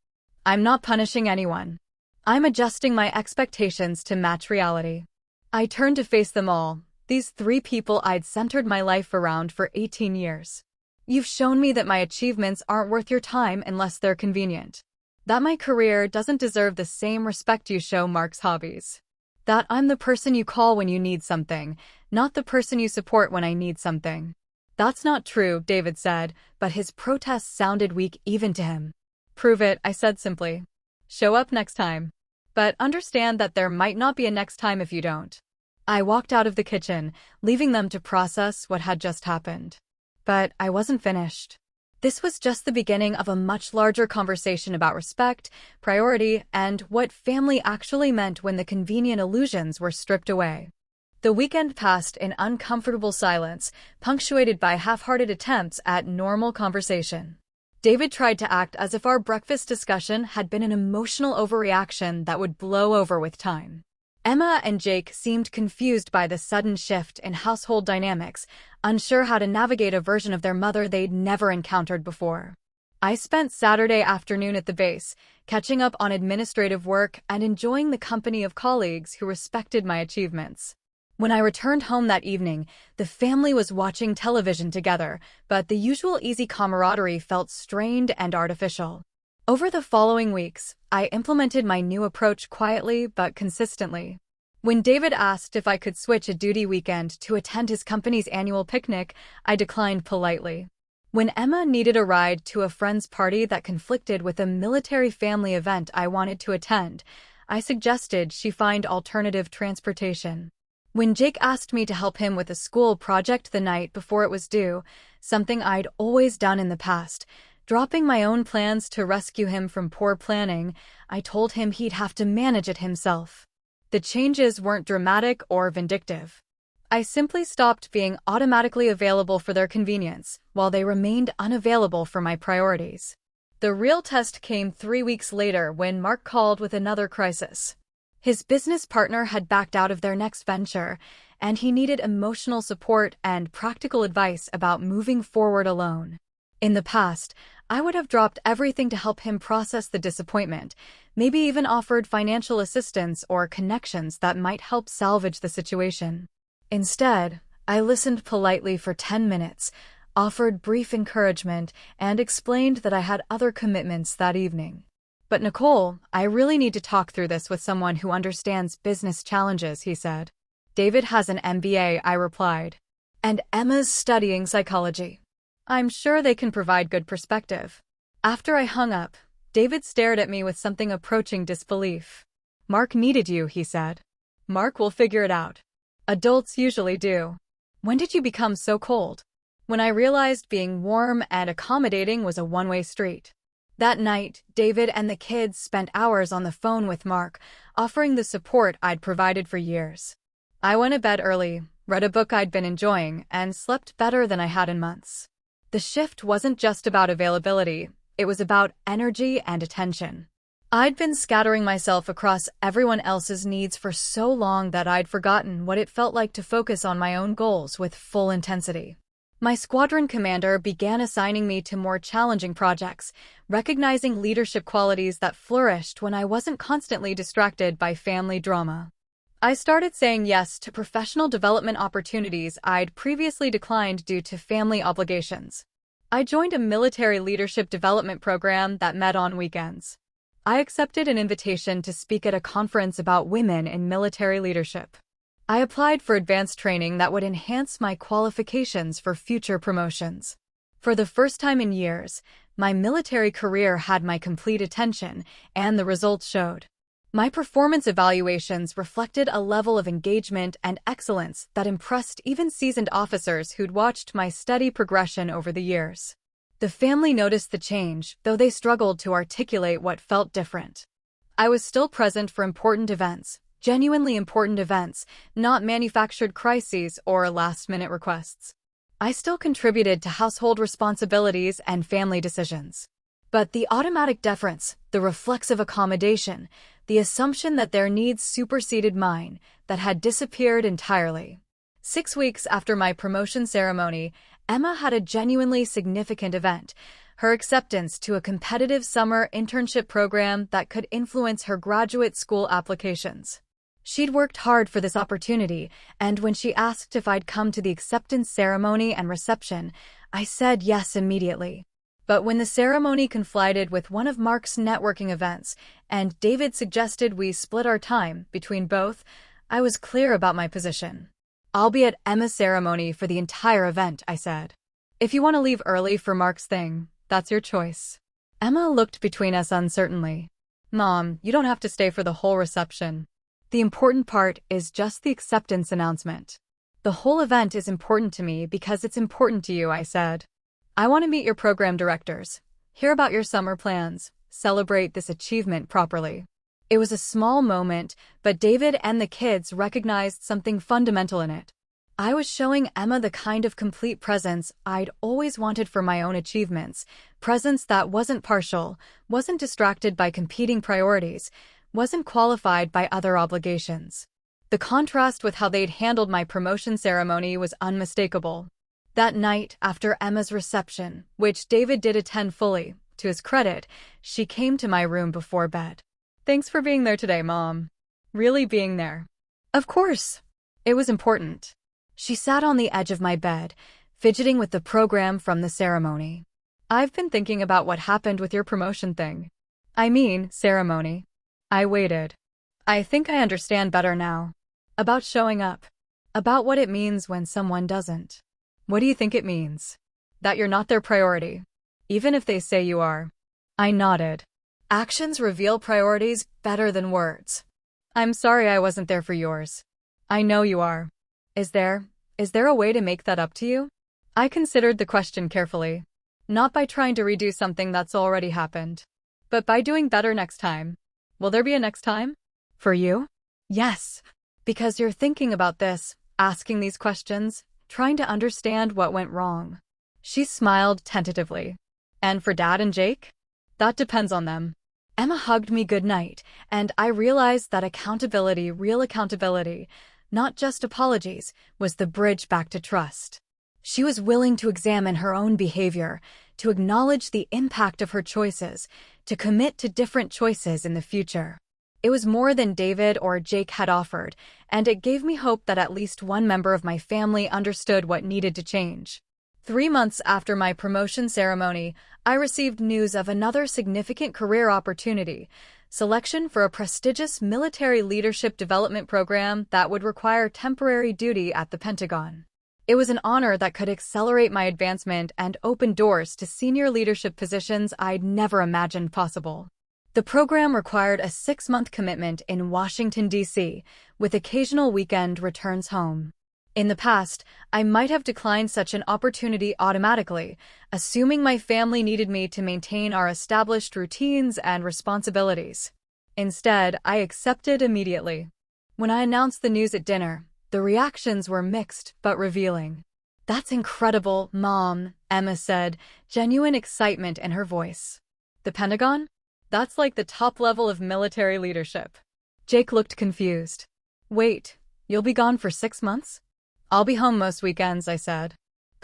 I'm not punishing anyone. I'm adjusting my expectations to match reality. I turned to face them all, these 3 people I'd centered my life around for 18 years. You've shown me that my achievements aren't worth your time unless they're convenient. That my career doesn't deserve the same respect you show Mark's hobbies. That I'm the person you call when you need something, not the person you support when I need something. That's not true, David said, but his protest sounded weak even to him. Prove it, I said simply. Show up next time. But understand that there might not be a next time if you don't. I walked out of the kitchen, leaving them to process what had just happened. But I wasn't finished. This was just the beginning of a much larger conversation about respect, priority, and what family actually meant when the convenient illusions were stripped away. The weekend passed in uncomfortable silence, punctuated by half-hearted attempts at normal conversation. David tried to act as if our breakfast discussion had been an emotional overreaction that would blow over with time. Emma and Jake seemed confused by the sudden shift in household dynamics, unsure how to navigate a version of their mother they'd never encountered before. I spent Saturday afternoon at the base, catching up on administrative work and enjoying the company of colleagues who respected my achievements. When I returned home that evening, the family was watching television together, but the usual easy camaraderie felt strained and artificial. Over the following weeks, I implemented my new approach quietly but consistently. When David asked if I could switch a duty weekend to attend his company's annual picnic, I declined politely. When Emma needed a ride to a friend's party that conflicted with a military family event I wanted to attend, I suggested she find alternative transportation. When Jake asked me to help him with a school project the night before it was due, something I'd always done in the past, dropping my own plans to rescue him from poor planning, I told him he'd have to manage it himself. The changes weren't dramatic or vindictive. I simply stopped being automatically available for their convenience, while they remained unavailable for my priorities. The real test came 3 weeks later when Mark called with another crisis. His business partner had backed out of their next venture, and he needed emotional support and practical advice about moving forward alone. In the past, I would have dropped everything to help him process the disappointment, maybe even offered financial assistance or connections that might help salvage the situation. Instead, I listened politely for 10 minutes, offered brief encouragement, and explained that I had other commitments that evening. But Nicole, I really need to talk through this with someone who understands business challenges, he said. David has an MBA, I replied. And Emma's studying psychology. I'm sure they can provide good perspective. After I hung up, David stared at me with something approaching disbelief. Mark needed you, he said. Mark will figure it out. Adults usually do. When did you become so cold? When I realized being warm and accommodating was a one-way street. That night, David and the kids spent hours on the phone with Mark, offering the support I'd provided for years. I went to bed early, read a book I'd been enjoying, and slept better than I had in months. The shift wasn't just about availability, it was about energy and attention. I'd been scattering myself across everyone else's needs for so long that I'd forgotten what it felt like to focus on my own goals with full intensity. My squadron commander began assigning me to more challenging projects, recognizing leadership qualities that flourished when I wasn't constantly distracted by family drama. I started saying yes to professional development opportunities I'd previously declined due to family obligations. I joined a military leadership development program that met on weekends. I accepted an invitation to speak at a conference about women in military leadership. I applied for advanced training that would enhance my qualifications for future promotions. For the first time in years, my military career had my complete attention, and the results showed. My performance evaluations reflected a level of engagement and excellence that impressed even seasoned officers who'd watched my steady progression over the years. The family noticed the change, though they struggled to articulate what felt different. I was still present for important events, genuinely important events, not manufactured crises or last-minute requests. I still contributed to household responsibilities and family decisions. But the automatic deference, the reflexive accommodation, the assumption that their needs superseded mine, that had disappeared entirely. 6 weeks after my promotion ceremony, Emma had a genuinely significant event, her acceptance to a competitive summer internship program that could influence her graduate school applications. She'd worked hard for this opportunity, and when she asked if I'd come to the acceptance ceremony and reception, I said yes immediately. But when the ceremony conflicted with one of Mark's networking events, and David suggested we split our time between both, I was clear about my position. I'll be at Emma's ceremony for the entire event, I said. If you want to leave early for Mark's thing, that's your choice. Emma looked between us uncertainly. Mom, you don't have to stay for the whole reception. The important part is just the acceptance announcement. The whole event is important to me because it's important to you, I said. I want to meet your program directors, hear about your summer plans, celebrate this achievement properly. It was a small moment, but David and the kids recognized something fundamental in it. I was showing Emma the kind of complete presence I'd always wanted for my own achievements, presence that wasn't partial, wasn't distracted by competing priorities, wasn't qualified by other obligations. The contrast with how they'd handled my promotion ceremony was unmistakable. That night, after Emma's reception, which David did attend fully, to his credit, she came to my room before bed. Thanks for being there today, Mom. Really being there. Of course. It was important. She sat on the edge of my bed, fidgeting with the program from the ceremony. I've been thinking about what happened with your promotion thing. I mean, ceremony. I waited. I think I understand better now. About showing up. About what it means when someone doesn't. What do you think it means? That you're not their priority, even if they say you are. I nodded. Actions reveal priorities better than words. I'm sorry I wasn't there for yours. I know you are. Is there a way to make that up to you? I considered the question carefully. Not by trying to redo something that's already happened, but by doing better next time. Will there be a next time? For you? Yes. Because you're thinking about this, asking these questions, trying to understand what went wrong. She smiled tentatively. And for Dad and Jake? That depends on them. Emma hugged me goodnight, and I realized that accountability, real accountability, not just apologies, was the bridge back to trust. She was willing to examine her own behavior, to acknowledge the impact of her choices, to commit to different choices in the future. It was more than David or Jake had offered, and it gave me hope that at least one member of my family understood what needed to change. 3 months after my promotion ceremony, I received news of another significant career opportunity: selection for a prestigious military leadership development program that would require temporary duty at the Pentagon. It was an honor that could accelerate my advancement and open doors to senior leadership positions I'd never imagined possible. The program required a 6-month commitment in Washington, D.C., with occasional weekend returns home. In the past, I might have declined such an opportunity automatically, assuming my family needed me to maintain our established routines and responsibilities. Instead, I accepted immediately. When I announced the news at dinner, the reactions were mixed but revealing. "That's incredible, Mom," Emma said, genuine excitement in her voice. "The Pentagon? That's like the top level of military leadership." Jake looked confused. "Wait, you'll be gone for 6 months?" "I'll be home most weekends," I said.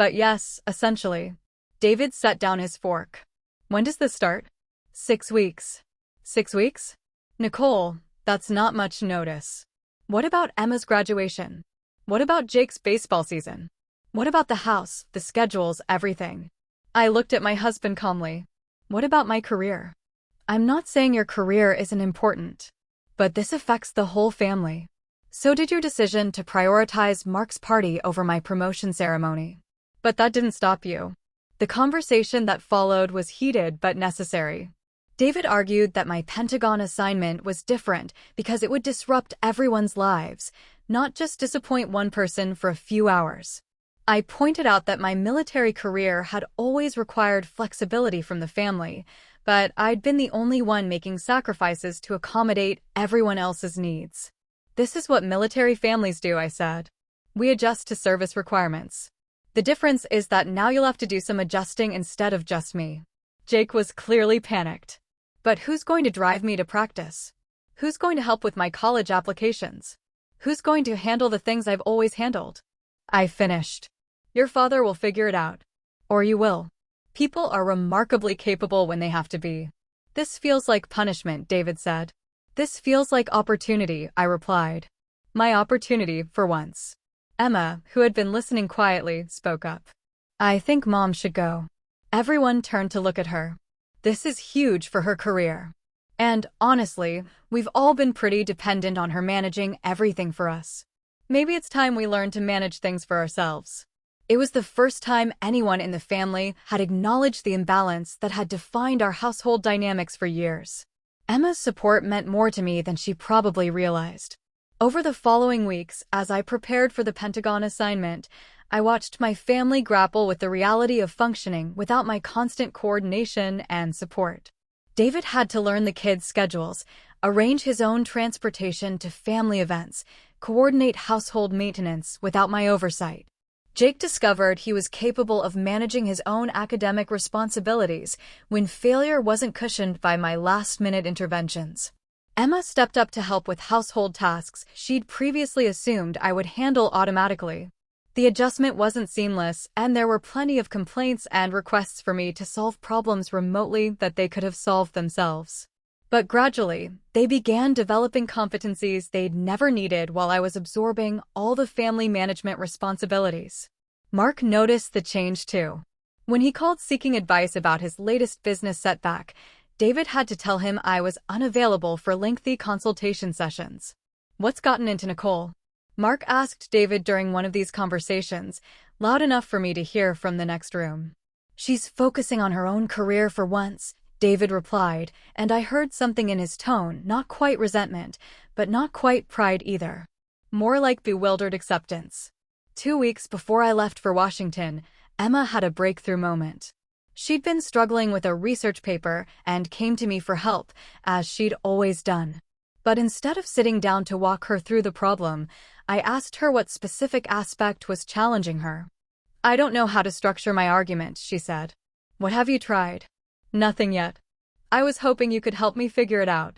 "But yes, essentially." David set down his fork. "When does this start?" 6 weeks. 6 weeks? Nicole, that's not much notice. What about Emma's graduation? What about Jake's baseball season? What about the house, the schedules, everything? I looked at my husband calmly. What about my career? I'm not saying your career isn't important, but this affects the whole family. So did your decision to prioritize Mark's party over my promotion ceremony. But that didn't stop you. The conversation that followed was heated but necessary. David argued that my Pentagon assignment was different because it would disrupt everyone's lives, not just disappoint one person for a few hours. I pointed out that my military career had always required flexibility from the family, but I'd been the only one making sacrifices to accommodate everyone else's needs. "This is what military families do," I said. "We adjust to service requirements. The difference is that now you'll have to do some adjusting instead of just me." Jake was clearly panicked. "But who's going to drive me to practice? Who's going to help with my college applications? Who's going to handle the things I've always handled?" I finished. "Your father will figure it out. Or you will. People are remarkably capable when they have to be." "This feels like punishment," David said. "This feels like opportunity," I replied. "My opportunity, for once." Emma, who had been listening quietly, spoke up. "I think Mom should go." Everyone turned to look at her. This is huge for her career. And, honestly, we've all been pretty dependent on her managing everything for us. Maybe it's time we learn to manage things for ourselves. It was the first time anyone in the family had acknowledged the imbalance that had defined our household dynamics for years. Emma's support meant more to me than she probably realized. Over the following weeks, as I prepared for the Pentagon assignment, I watched my family grapple with the reality of functioning without my constant coordination and support. David had to learn the kids' schedules, arrange his own transportation to family events, coordinate household maintenance without my oversight. Jake discovered he was capable of managing his own academic responsibilities when failure wasn't cushioned by my last-minute interventions. Emma stepped up to help with household tasks she'd previously assumed I would handle automatically. The adjustment wasn't seamless, and there were plenty of complaints and requests for me to solve problems remotely that they could have solved themselves. But gradually, they began developing competencies they'd never needed while I was absorbing all the family management responsibilities. Mark noticed the change too. When he called seeking advice about his latest business setback, David had to tell him I was unavailable for lengthy consultation sessions. "What's gotten into Nicole?" Mark asked David during one of these conversations, loud enough for me to hear from the next room. "She's focusing on her own career for once," David replied, and I heard something in his tone, not quite resentment, but not quite pride either. More like bewildered acceptance. 2 weeks before I left for Washington, Emma had a breakthrough moment. She'd been struggling with a research paper and came to me for help, as she'd always done. But instead of sitting down to walk her through the problem, I asked her what specific aspect was challenging her. "I don't know how to structure my argument," she said. "What have you tried?" "Nothing yet. I was hoping you could help me figure it out."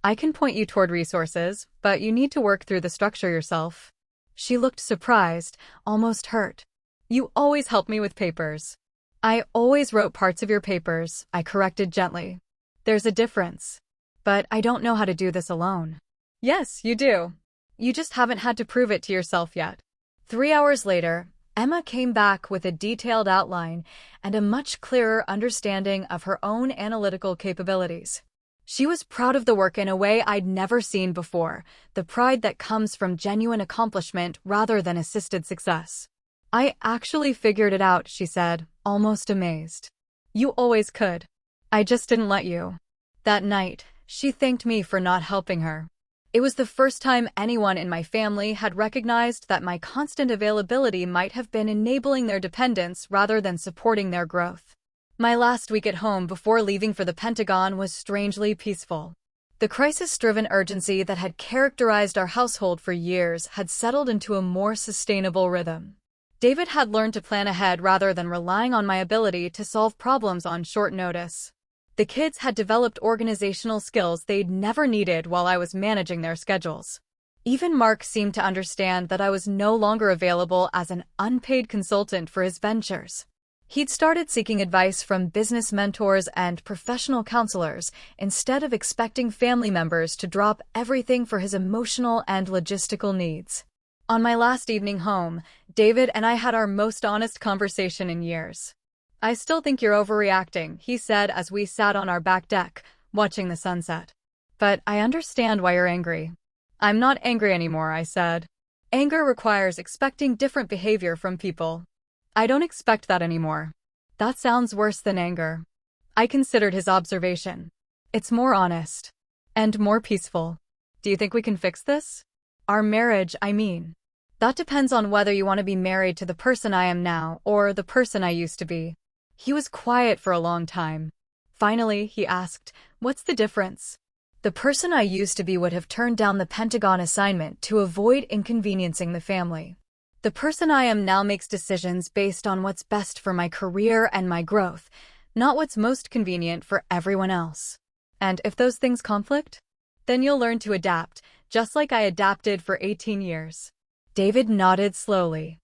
"I can point you toward resources, but you need to work through the structure yourself." She looked surprised, almost hurt. "You always help me with papers." "I always wrote parts of your papers," I corrected gently. "There's a difference. But I don't know how to do this alone." "Yes, you do. You just haven't had to prove it to yourself yet." 3 hours later, Emma came back with a detailed outline and a much clearer understanding of her own analytical capabilities. She was proud of the work in a way I'd never seen before, the pride that comes from genuine accomplishment rather than assisted success. "I actually figured it out," she said, almost amazed. "You always could. I just didn't let you." That night, she thanked me for not helping her. It was the first time anyone in my family had recognized that my constant availability might have been enabling their dependence rather than supporting their growth. My last week at home before leaving for the Pentagon was strangely peaceful. The crisis-driven urgency that had characterized our household for years had settled into a more sustainable rhythm. David had learned to plan ahead rather than relying on my ability to solve problems on short notice. The kids had developed organizational skills they'd never needed while I was managing their schedules. Even Mark seemed to understand that I was no longer available as an unpaid consultant for his ventures. He'd started seeking advice from business mentors and professional counselors instead of expecting family members to drop everything for his emotional and logistical needs. On my last evening home, David and I had our most honest conversation in years. "I still think you're overreacting," he said as we sat on our back deck, watching the sunset. "But I understand why you're angry." "I'm not angry anymore," I said. "Anger requires expecting different behavior from people. I don't expect that anymore." "That sounds worse than anger." I considered his observation. "It's more honest. And more peaceful. Do you think we can fix this? Our marriage, I mean." "That depends on whether you want to be married to the person I am now or the person I used to be." He was quiet for a long time. Finally, he asked, "What's the difference?" "The person I used to be would have turned down the Pentagon assignment to avoid inconveniencing the family. The person I am now makes decisions based on what's best for my career and my growth, not what's most convenient for everyone else. And if those things conflict, then you'll learn to adapt, just like I adapted for 18 years. David nodded slowly.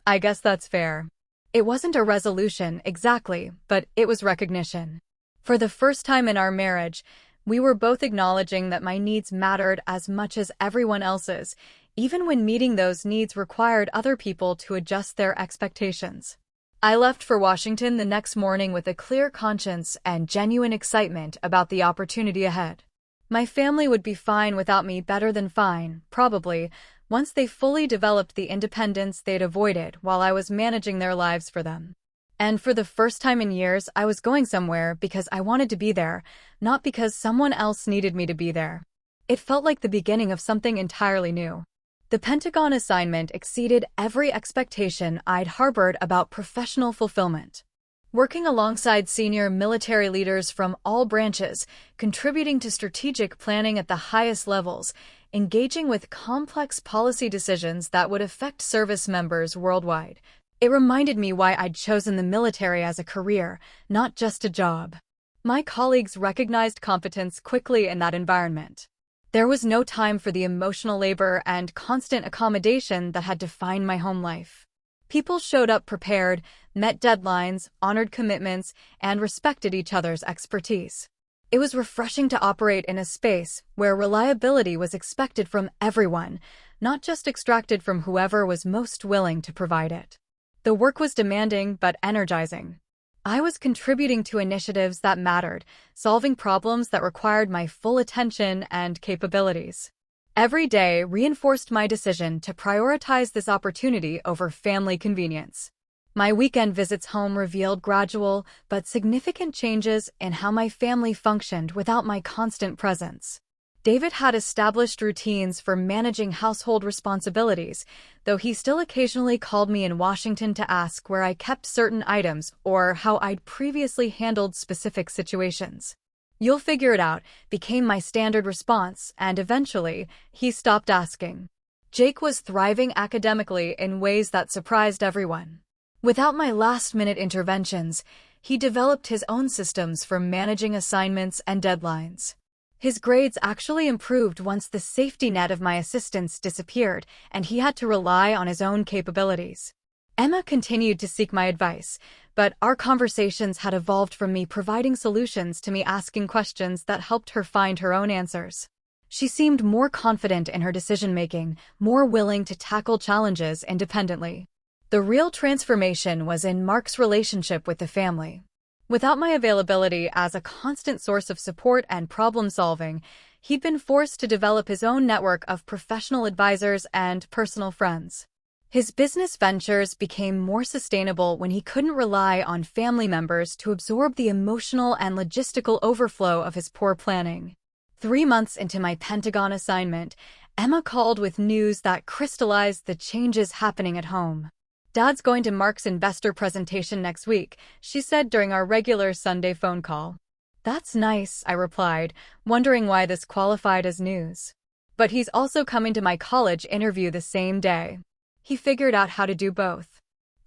"I guess that's fair." It wasn't a resolution, exactly, but it was recognition. For the first time in our marriage, we were both acknowledging that my needs mattered as much as everyone else's, even when meeting those needs required other people to adjust their expectations. I left for Washington the next morning with a clear conscience and genuine excitement about the opportunity ahead. My family would be fine without me, better than fine, probably, once they fully developed the independence they'd avoided while I was managing their lives for them. And for the first time in years, I was going somewhere because I wanted to be there, not because someone else needed me to be there. It felt like the beginning of something entirely new. The Pentagon assignment exceeded every expectation I'd harbored about professional fulfillment. Working alongside senior military leaders from all branches, contributing to strategic planning at the highest levels, engaging with complex policy decisions that would affect service members worldwide. It reminded me why I'd chosen the military as a career, not just a job. My colleagues recognized competence quickly in that environment. There was no time for the emotional labor and constant accommodation that had defined my home life. People showed up prepared, met deadlines, honored commitments, and respected each other's expertise. It was refreshing to operate in a space where reliability was expected from everyone, not just extracted from whoever was most willing to provide it. The work was demanding but energizing. I was contributing to initiatives that mattered, solving problems that required my full attention and capabilities. Every day reinforced my decision to prioritize this opportunity over family convenience. My weekend visits home revealed gradual but significant changes in how my family functioned without my constant presence. David had established routines for managing household responsibilities, though he still occasionally called me in Washington to ask where I kept certain items or how I'd previously handled specific situations. "You'll figure it out," became my standard response, and eventually, he stopped asking. Jake was thriving academically in ways that surprised everyone. Without my last-minute interventions, he developed his own systems for managing assignments and deadlines. His grades actually improved once the safety net of my assistance disappeared and he had to rely on his own capabilities. Emma continued to seek my advice, but our conversations had evolved from me providing solutions to me asking questions that helped her find her own answers. She seemed more confident in her decision-making, more willing to tackle challenges independently. The real transformation was in Mark's relationship with the family. Without my availability as a constant source of support and problem-solving, he'd been forced to develop his own network of professional advisors and personal friends. His business ventures became more sustainable when he couldn't rely on family members to absorb the emotional and logistical overflow of his poor planning. 3 months into my Pentagon assignment, Emma called with news that crystallized the changes happening at home. "Dad's going to Mark's investor presentation next week," she said during our regular Sunday phone call. "That's nice," I replied, wondering why this qualified as news. "But he's also coming to my college interview the same day." He figured out how to do both.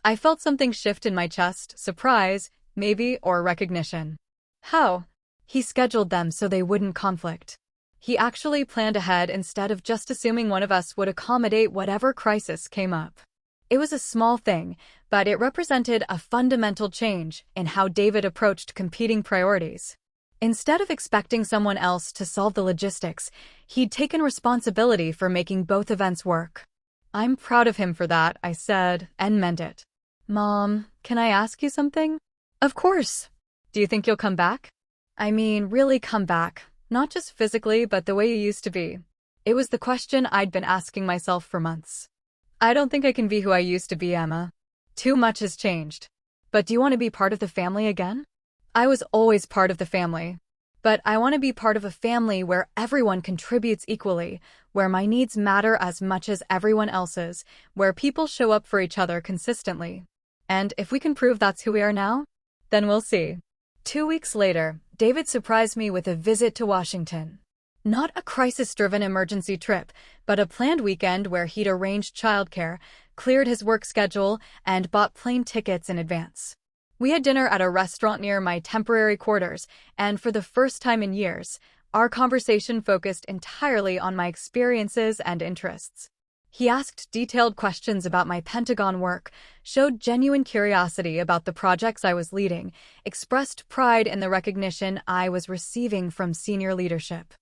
I felt something shift in my chest, surprise, maybe, or recognition. How? He scheduled them so they wouldn't conflict. He actually planned ahead instead of just assuming one of us would accommodate whatever crisis came up. It was a small thing, but it represented a fundamental change in how David approached competing priorities. Instead of expecting someone else to solve the logistics, he'd taken responsibility for making both events work. "I'm proud of him for that," I said, and meant it. "Mom, can I ask you something?" "Of course." "Do you think you'll come back?" "I mean, really come back, not just physically, but the way you used to be." It was the question I'd been asking myself for months. "I don't think I can be who I used to be, Emma. Too much has changed." "But do you want to be part of the family again?" "I was always part of the family. But I want to be part of a family where everyone contributes equally, where my needs matter as much as everyone else's, where people show up for each other consistently. And if we can prove that's who we are now, then we'll see." 2 weeks later, David surprised me with a visit to Washington. Not a crisis-driven emergency trip, but a planned weekend where he'd arranged childcare, cleared his work schedule, and bought plane tickets in advance. We had dinner at a restaurant near my temporary quarters, and for the first time in years, our conversation focused entirely on my experiences and interests. He asked detailed questions about my Pentagon work, showed genuine curiosity about the projects I was leading, expressed pride in the recognition I was receiving from senior leadership.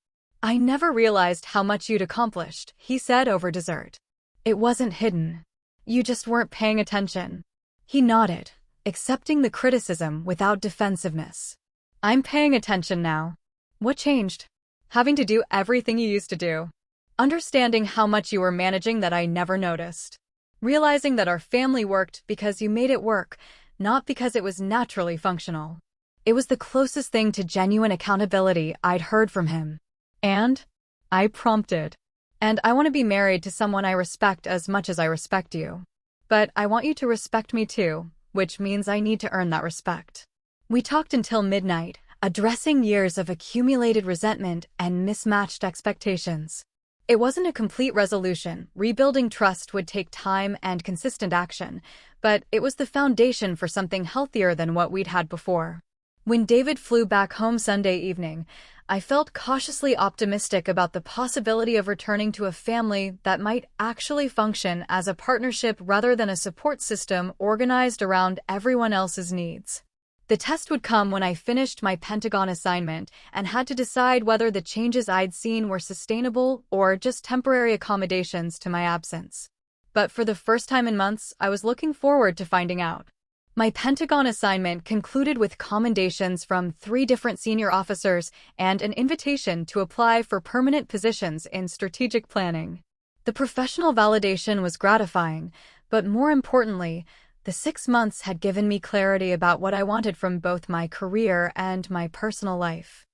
"I never realized how much you'd accomplished," he said over dessert. "It wasn't hidden. You just weren't paying attention." He nodded, accepting the criticism without defensiveness. "I'm paying attention now." "What changed?" "Having to do everything you used to do. Understanding how much you were managing that I never noticed. Realizing that our family worked because you made it work, not because it was naturally functional." It was the closest thing to genuine accountability I'd heard from him. "And?" I prompted. "And I want to be married to someone I respect as much as I respect you. But I want you to respect me too, which means I need to earn that respect." We talked until midnight, addressing years of accumulated resentment and mismatched expectations. It wasn't a complete resolution. Rebuilding trust would take time and consistent action, but it was the foundation for something healthier than what we'd had before. When David flew back home Sunday evening, I felt cautiously optimistic about the possibility of returning to a family that might actually function as a partnership rather than a support system organized around everyone else's needs. The test would come when I finished my Pentagon assignment and had to decide whether the changes I'd seen were sustainable or just temporary accommodations to my absence. But for the first time in months, I was looking forward to finding out. My Pentagon assignment concluded with commendations from 3 different senior officers and an invitation to apply for permanent positions in strategic planning. The professional validation was gratifying, but more importantly, the 6 months had given me clarity about what I wanted from both my career and my personal life.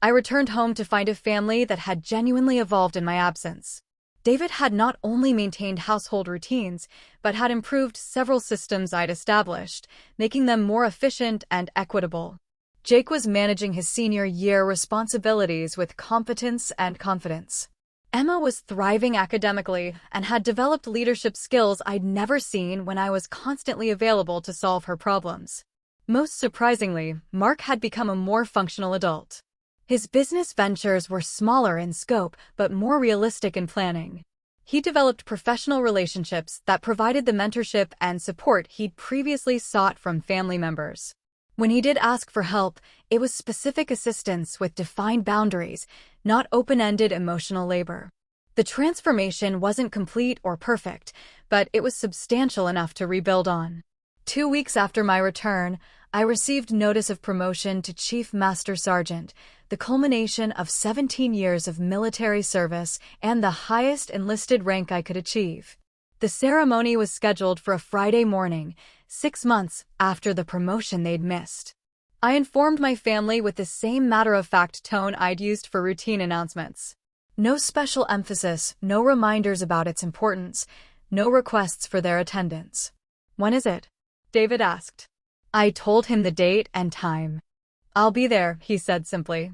I returned home to find a family that had genuinely evolved in my absence. David had not only maintained household routines, but had improved several systems I'd established, making them more efficient and equitable. Jake was managing his senior year responsibilities with competence and confidence. Emma was thriving academically and had developed leadership skills I'd never seen when I was constantly available to solve her problems. Most surprisingly, Mark had become a more functional adult. His business ventures were smaller in scope but more realistic in planning. He developed professional relationships that provided the mentorship and support he'd previously sought from family members. When he did ask for help, it was specific assistance with defined boundaries, not open-ended emotional labor. The transformation wasn't complete or perfect, but it was substantial enough to rebuild on. 2 weeks after my return, I received notice of promotion to Chief Master Sergeant, the culmination of 17 years of military service and the highest enlisted rank I could achieve. The ceremony was scheduled for a Friday morning, 6 months after the promotion they'd missed. I informed my family with the same matter-of-fact tone I'd used for routine announcements. No special emphasis, no reminders about its importance, no requests for their attendance. "When is it?" David asked. I told him the date and time. "I'll be there," he said simply.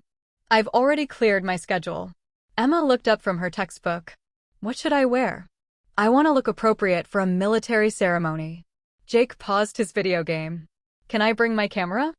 "I've already cleared my schedule." Emma looked up from her textbook. "What should I wear?" "I want to look appropriate for a military ceremony." Jake paused his video game. "Can I bring my camera?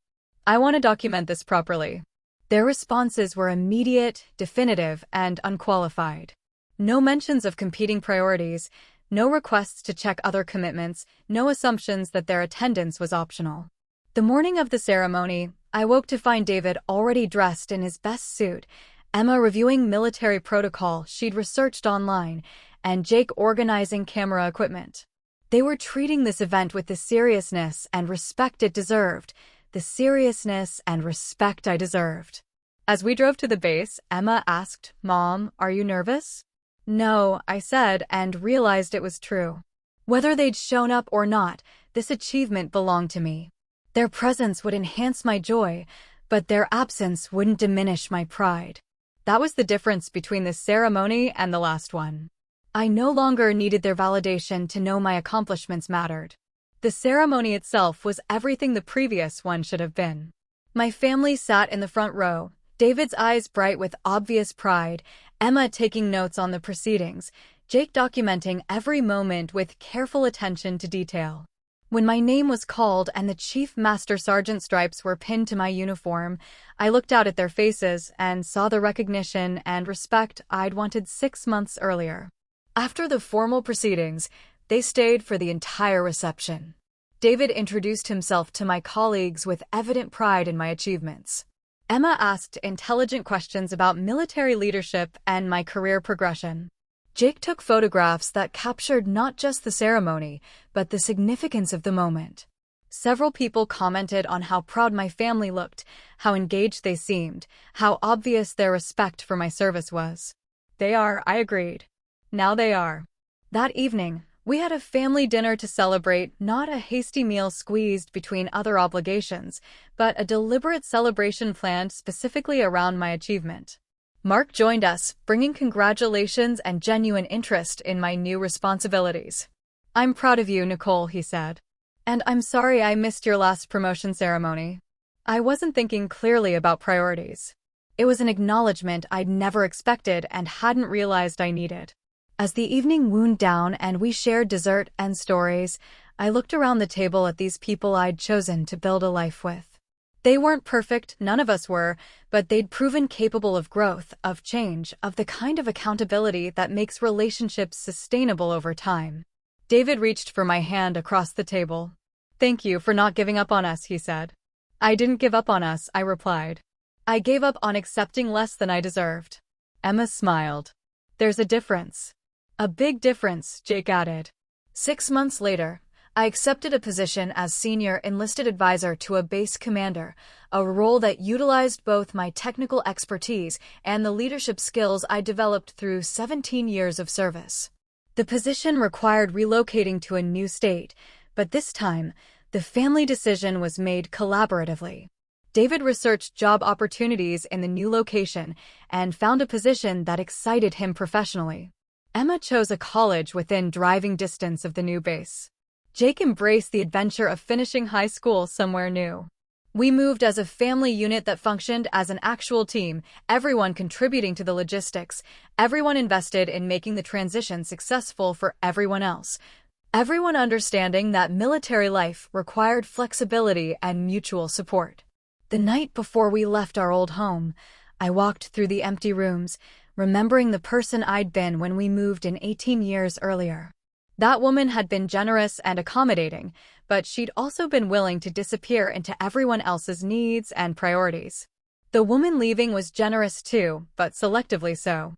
I want to document this properly." Their responses were immediate, definitive, and unqualified. No mentions of competing priorities, no requests to check other commitments, no assumptions that their attendance was optional. The morning of the ceremony, I woke to find David already dressed in his best suit, Emma reviewing military protocol she'd researched online, and Jake organizing camera equipment. They were treating this event with the seriousness and respect it deserved, the seriousness and respect I deserved. As we drove to the base, Emma asked, "Mom, are you nervous?" "No," I said, and realized it was true. Whether they'd shown up or not, this achievement belonged to me. Their presence would enhance my joy, but their absence wouldn't diminish my pride. That was the difference between this ceremony and the last one. I no longer needed their validation to know my accomplishments mattered. The ceremony itself was everything the previous one should have been. My family sat in the front row, David's eyes bright with obvious pride, Emma taking notes on the proceedings, Jake documenting every moment with careful attention to detail. When my name was called and the Chief Master Sergeant stripes were pinned to my uniform, I looked out at their faces and saw the recognition and respect I'd wanted 6 months earlier. After the formal proceedings, they stayed for the entire reception. David introduced himself to my colleagues with evident pride in my achievements. Emma asked intelligent questions about military leadership and my career progression. Jake took photographs that captured not just the ceremony, but the significance of the moment. Several people commented on how proud my family looked, how engaged they seemed, how obvious their respect for my service was. "They are," I agreed. "Now they are." That evening, we had a family dinner to celebrate, not a hasty meal squeezed between other obligations, but a deliberate celebration planned specifically around my achievement. Mark joined us, bringing congratulations and genuine interest in my new responsibilities. "I'm proud of you, Nicole," he said. "And I'm sorry I missed your last promotion ceremony. I wasn't thinking clearly about priorities." It was an acknowledgement I'd never expected and hadn't realized I needed. As the evening wound down and we shared dessert and stories, I looked around the table at these people I'd chosen to build a life with. They weren't perfect, none of us were, but they'd proven capable of growth, of change, of the kind of accountability that makes relationships sustainable over time. David reached for my hand across the table. "Thank you for not giving up on us," he said. "I didn't give up on us," I replied. "I gave up on accepting less than I deserved." Emma smiled. "There's a difference." "A big difference," Jake added. 6 months later, I accepted a position as senior enlisted advisor to a base commander, a role that utilized both my technical expertise and the leadership skills I developed through 17 years of service. The position required relocating to a new state, but this time, the family decision was made collaboratively. David researched job opportunities in the new location and found a position that excited him professionally. Emma chose a college within driving distance of the new base. Jake embraced the adventure of finishing high school somewhere new. We moved as a family unit that functioned as an actual team, everyone contributing to the logistics, everyone invested in making the transition successful for everyone else, everyone understanding that military life required flexibility and mutual support. The night before we left our old home, I walked through the empty rooms, remembering the person I'd been when we moved in 18 years earlier. That woman had been generous and accommodating, but she'd also been willing to disappear into everyone else's needs and priorities. The woman leaving was generous too, but selectively so.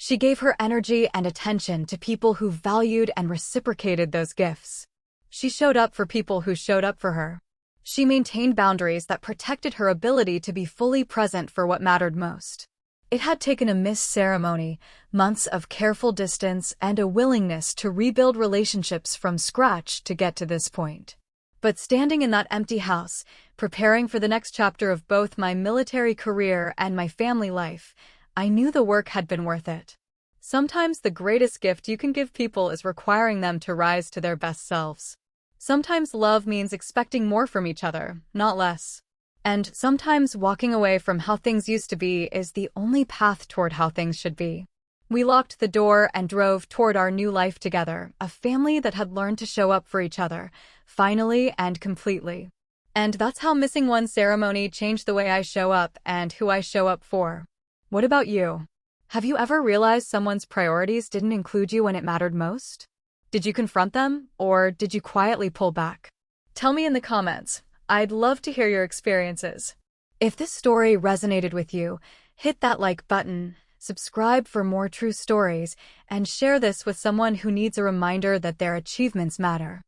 She gave her energy and attention to people who valued and reciprocated those gifts. She showed up for people who showed up for her. She maintained boundaries that protected her ability to be fully present for what mattered most. It had taken a missed ceremony, months of careful distance, and a willingness to rebuild relationships from scratch to get to this point. But standing in that empty house, preparing for the next chapter of both my military career and my family life, I knew the work had been worth it. Sometimes the greatest gift you can give people is requiring them to rise to their best selves. Sometimes love means expecting more from each other, not less. And sometimes walking away from how things used to be is the only path toward how things should be. We locked the door and drove toward our new life together, a family that had learned to show up for each other, finally and completely. And that's how missing one ceremony changed the way I show up and who I show up for. What about you? Have you ever realized someone's priorities didn't include you when it mattered most? Did you confront them, or did you quietly pull back? Tell me in the comments. I'd love to hear your experiences. If this story resonated with you, hit that like button, subscribe for more true stories, and share this with someone who needs a reminder that their achievements matter.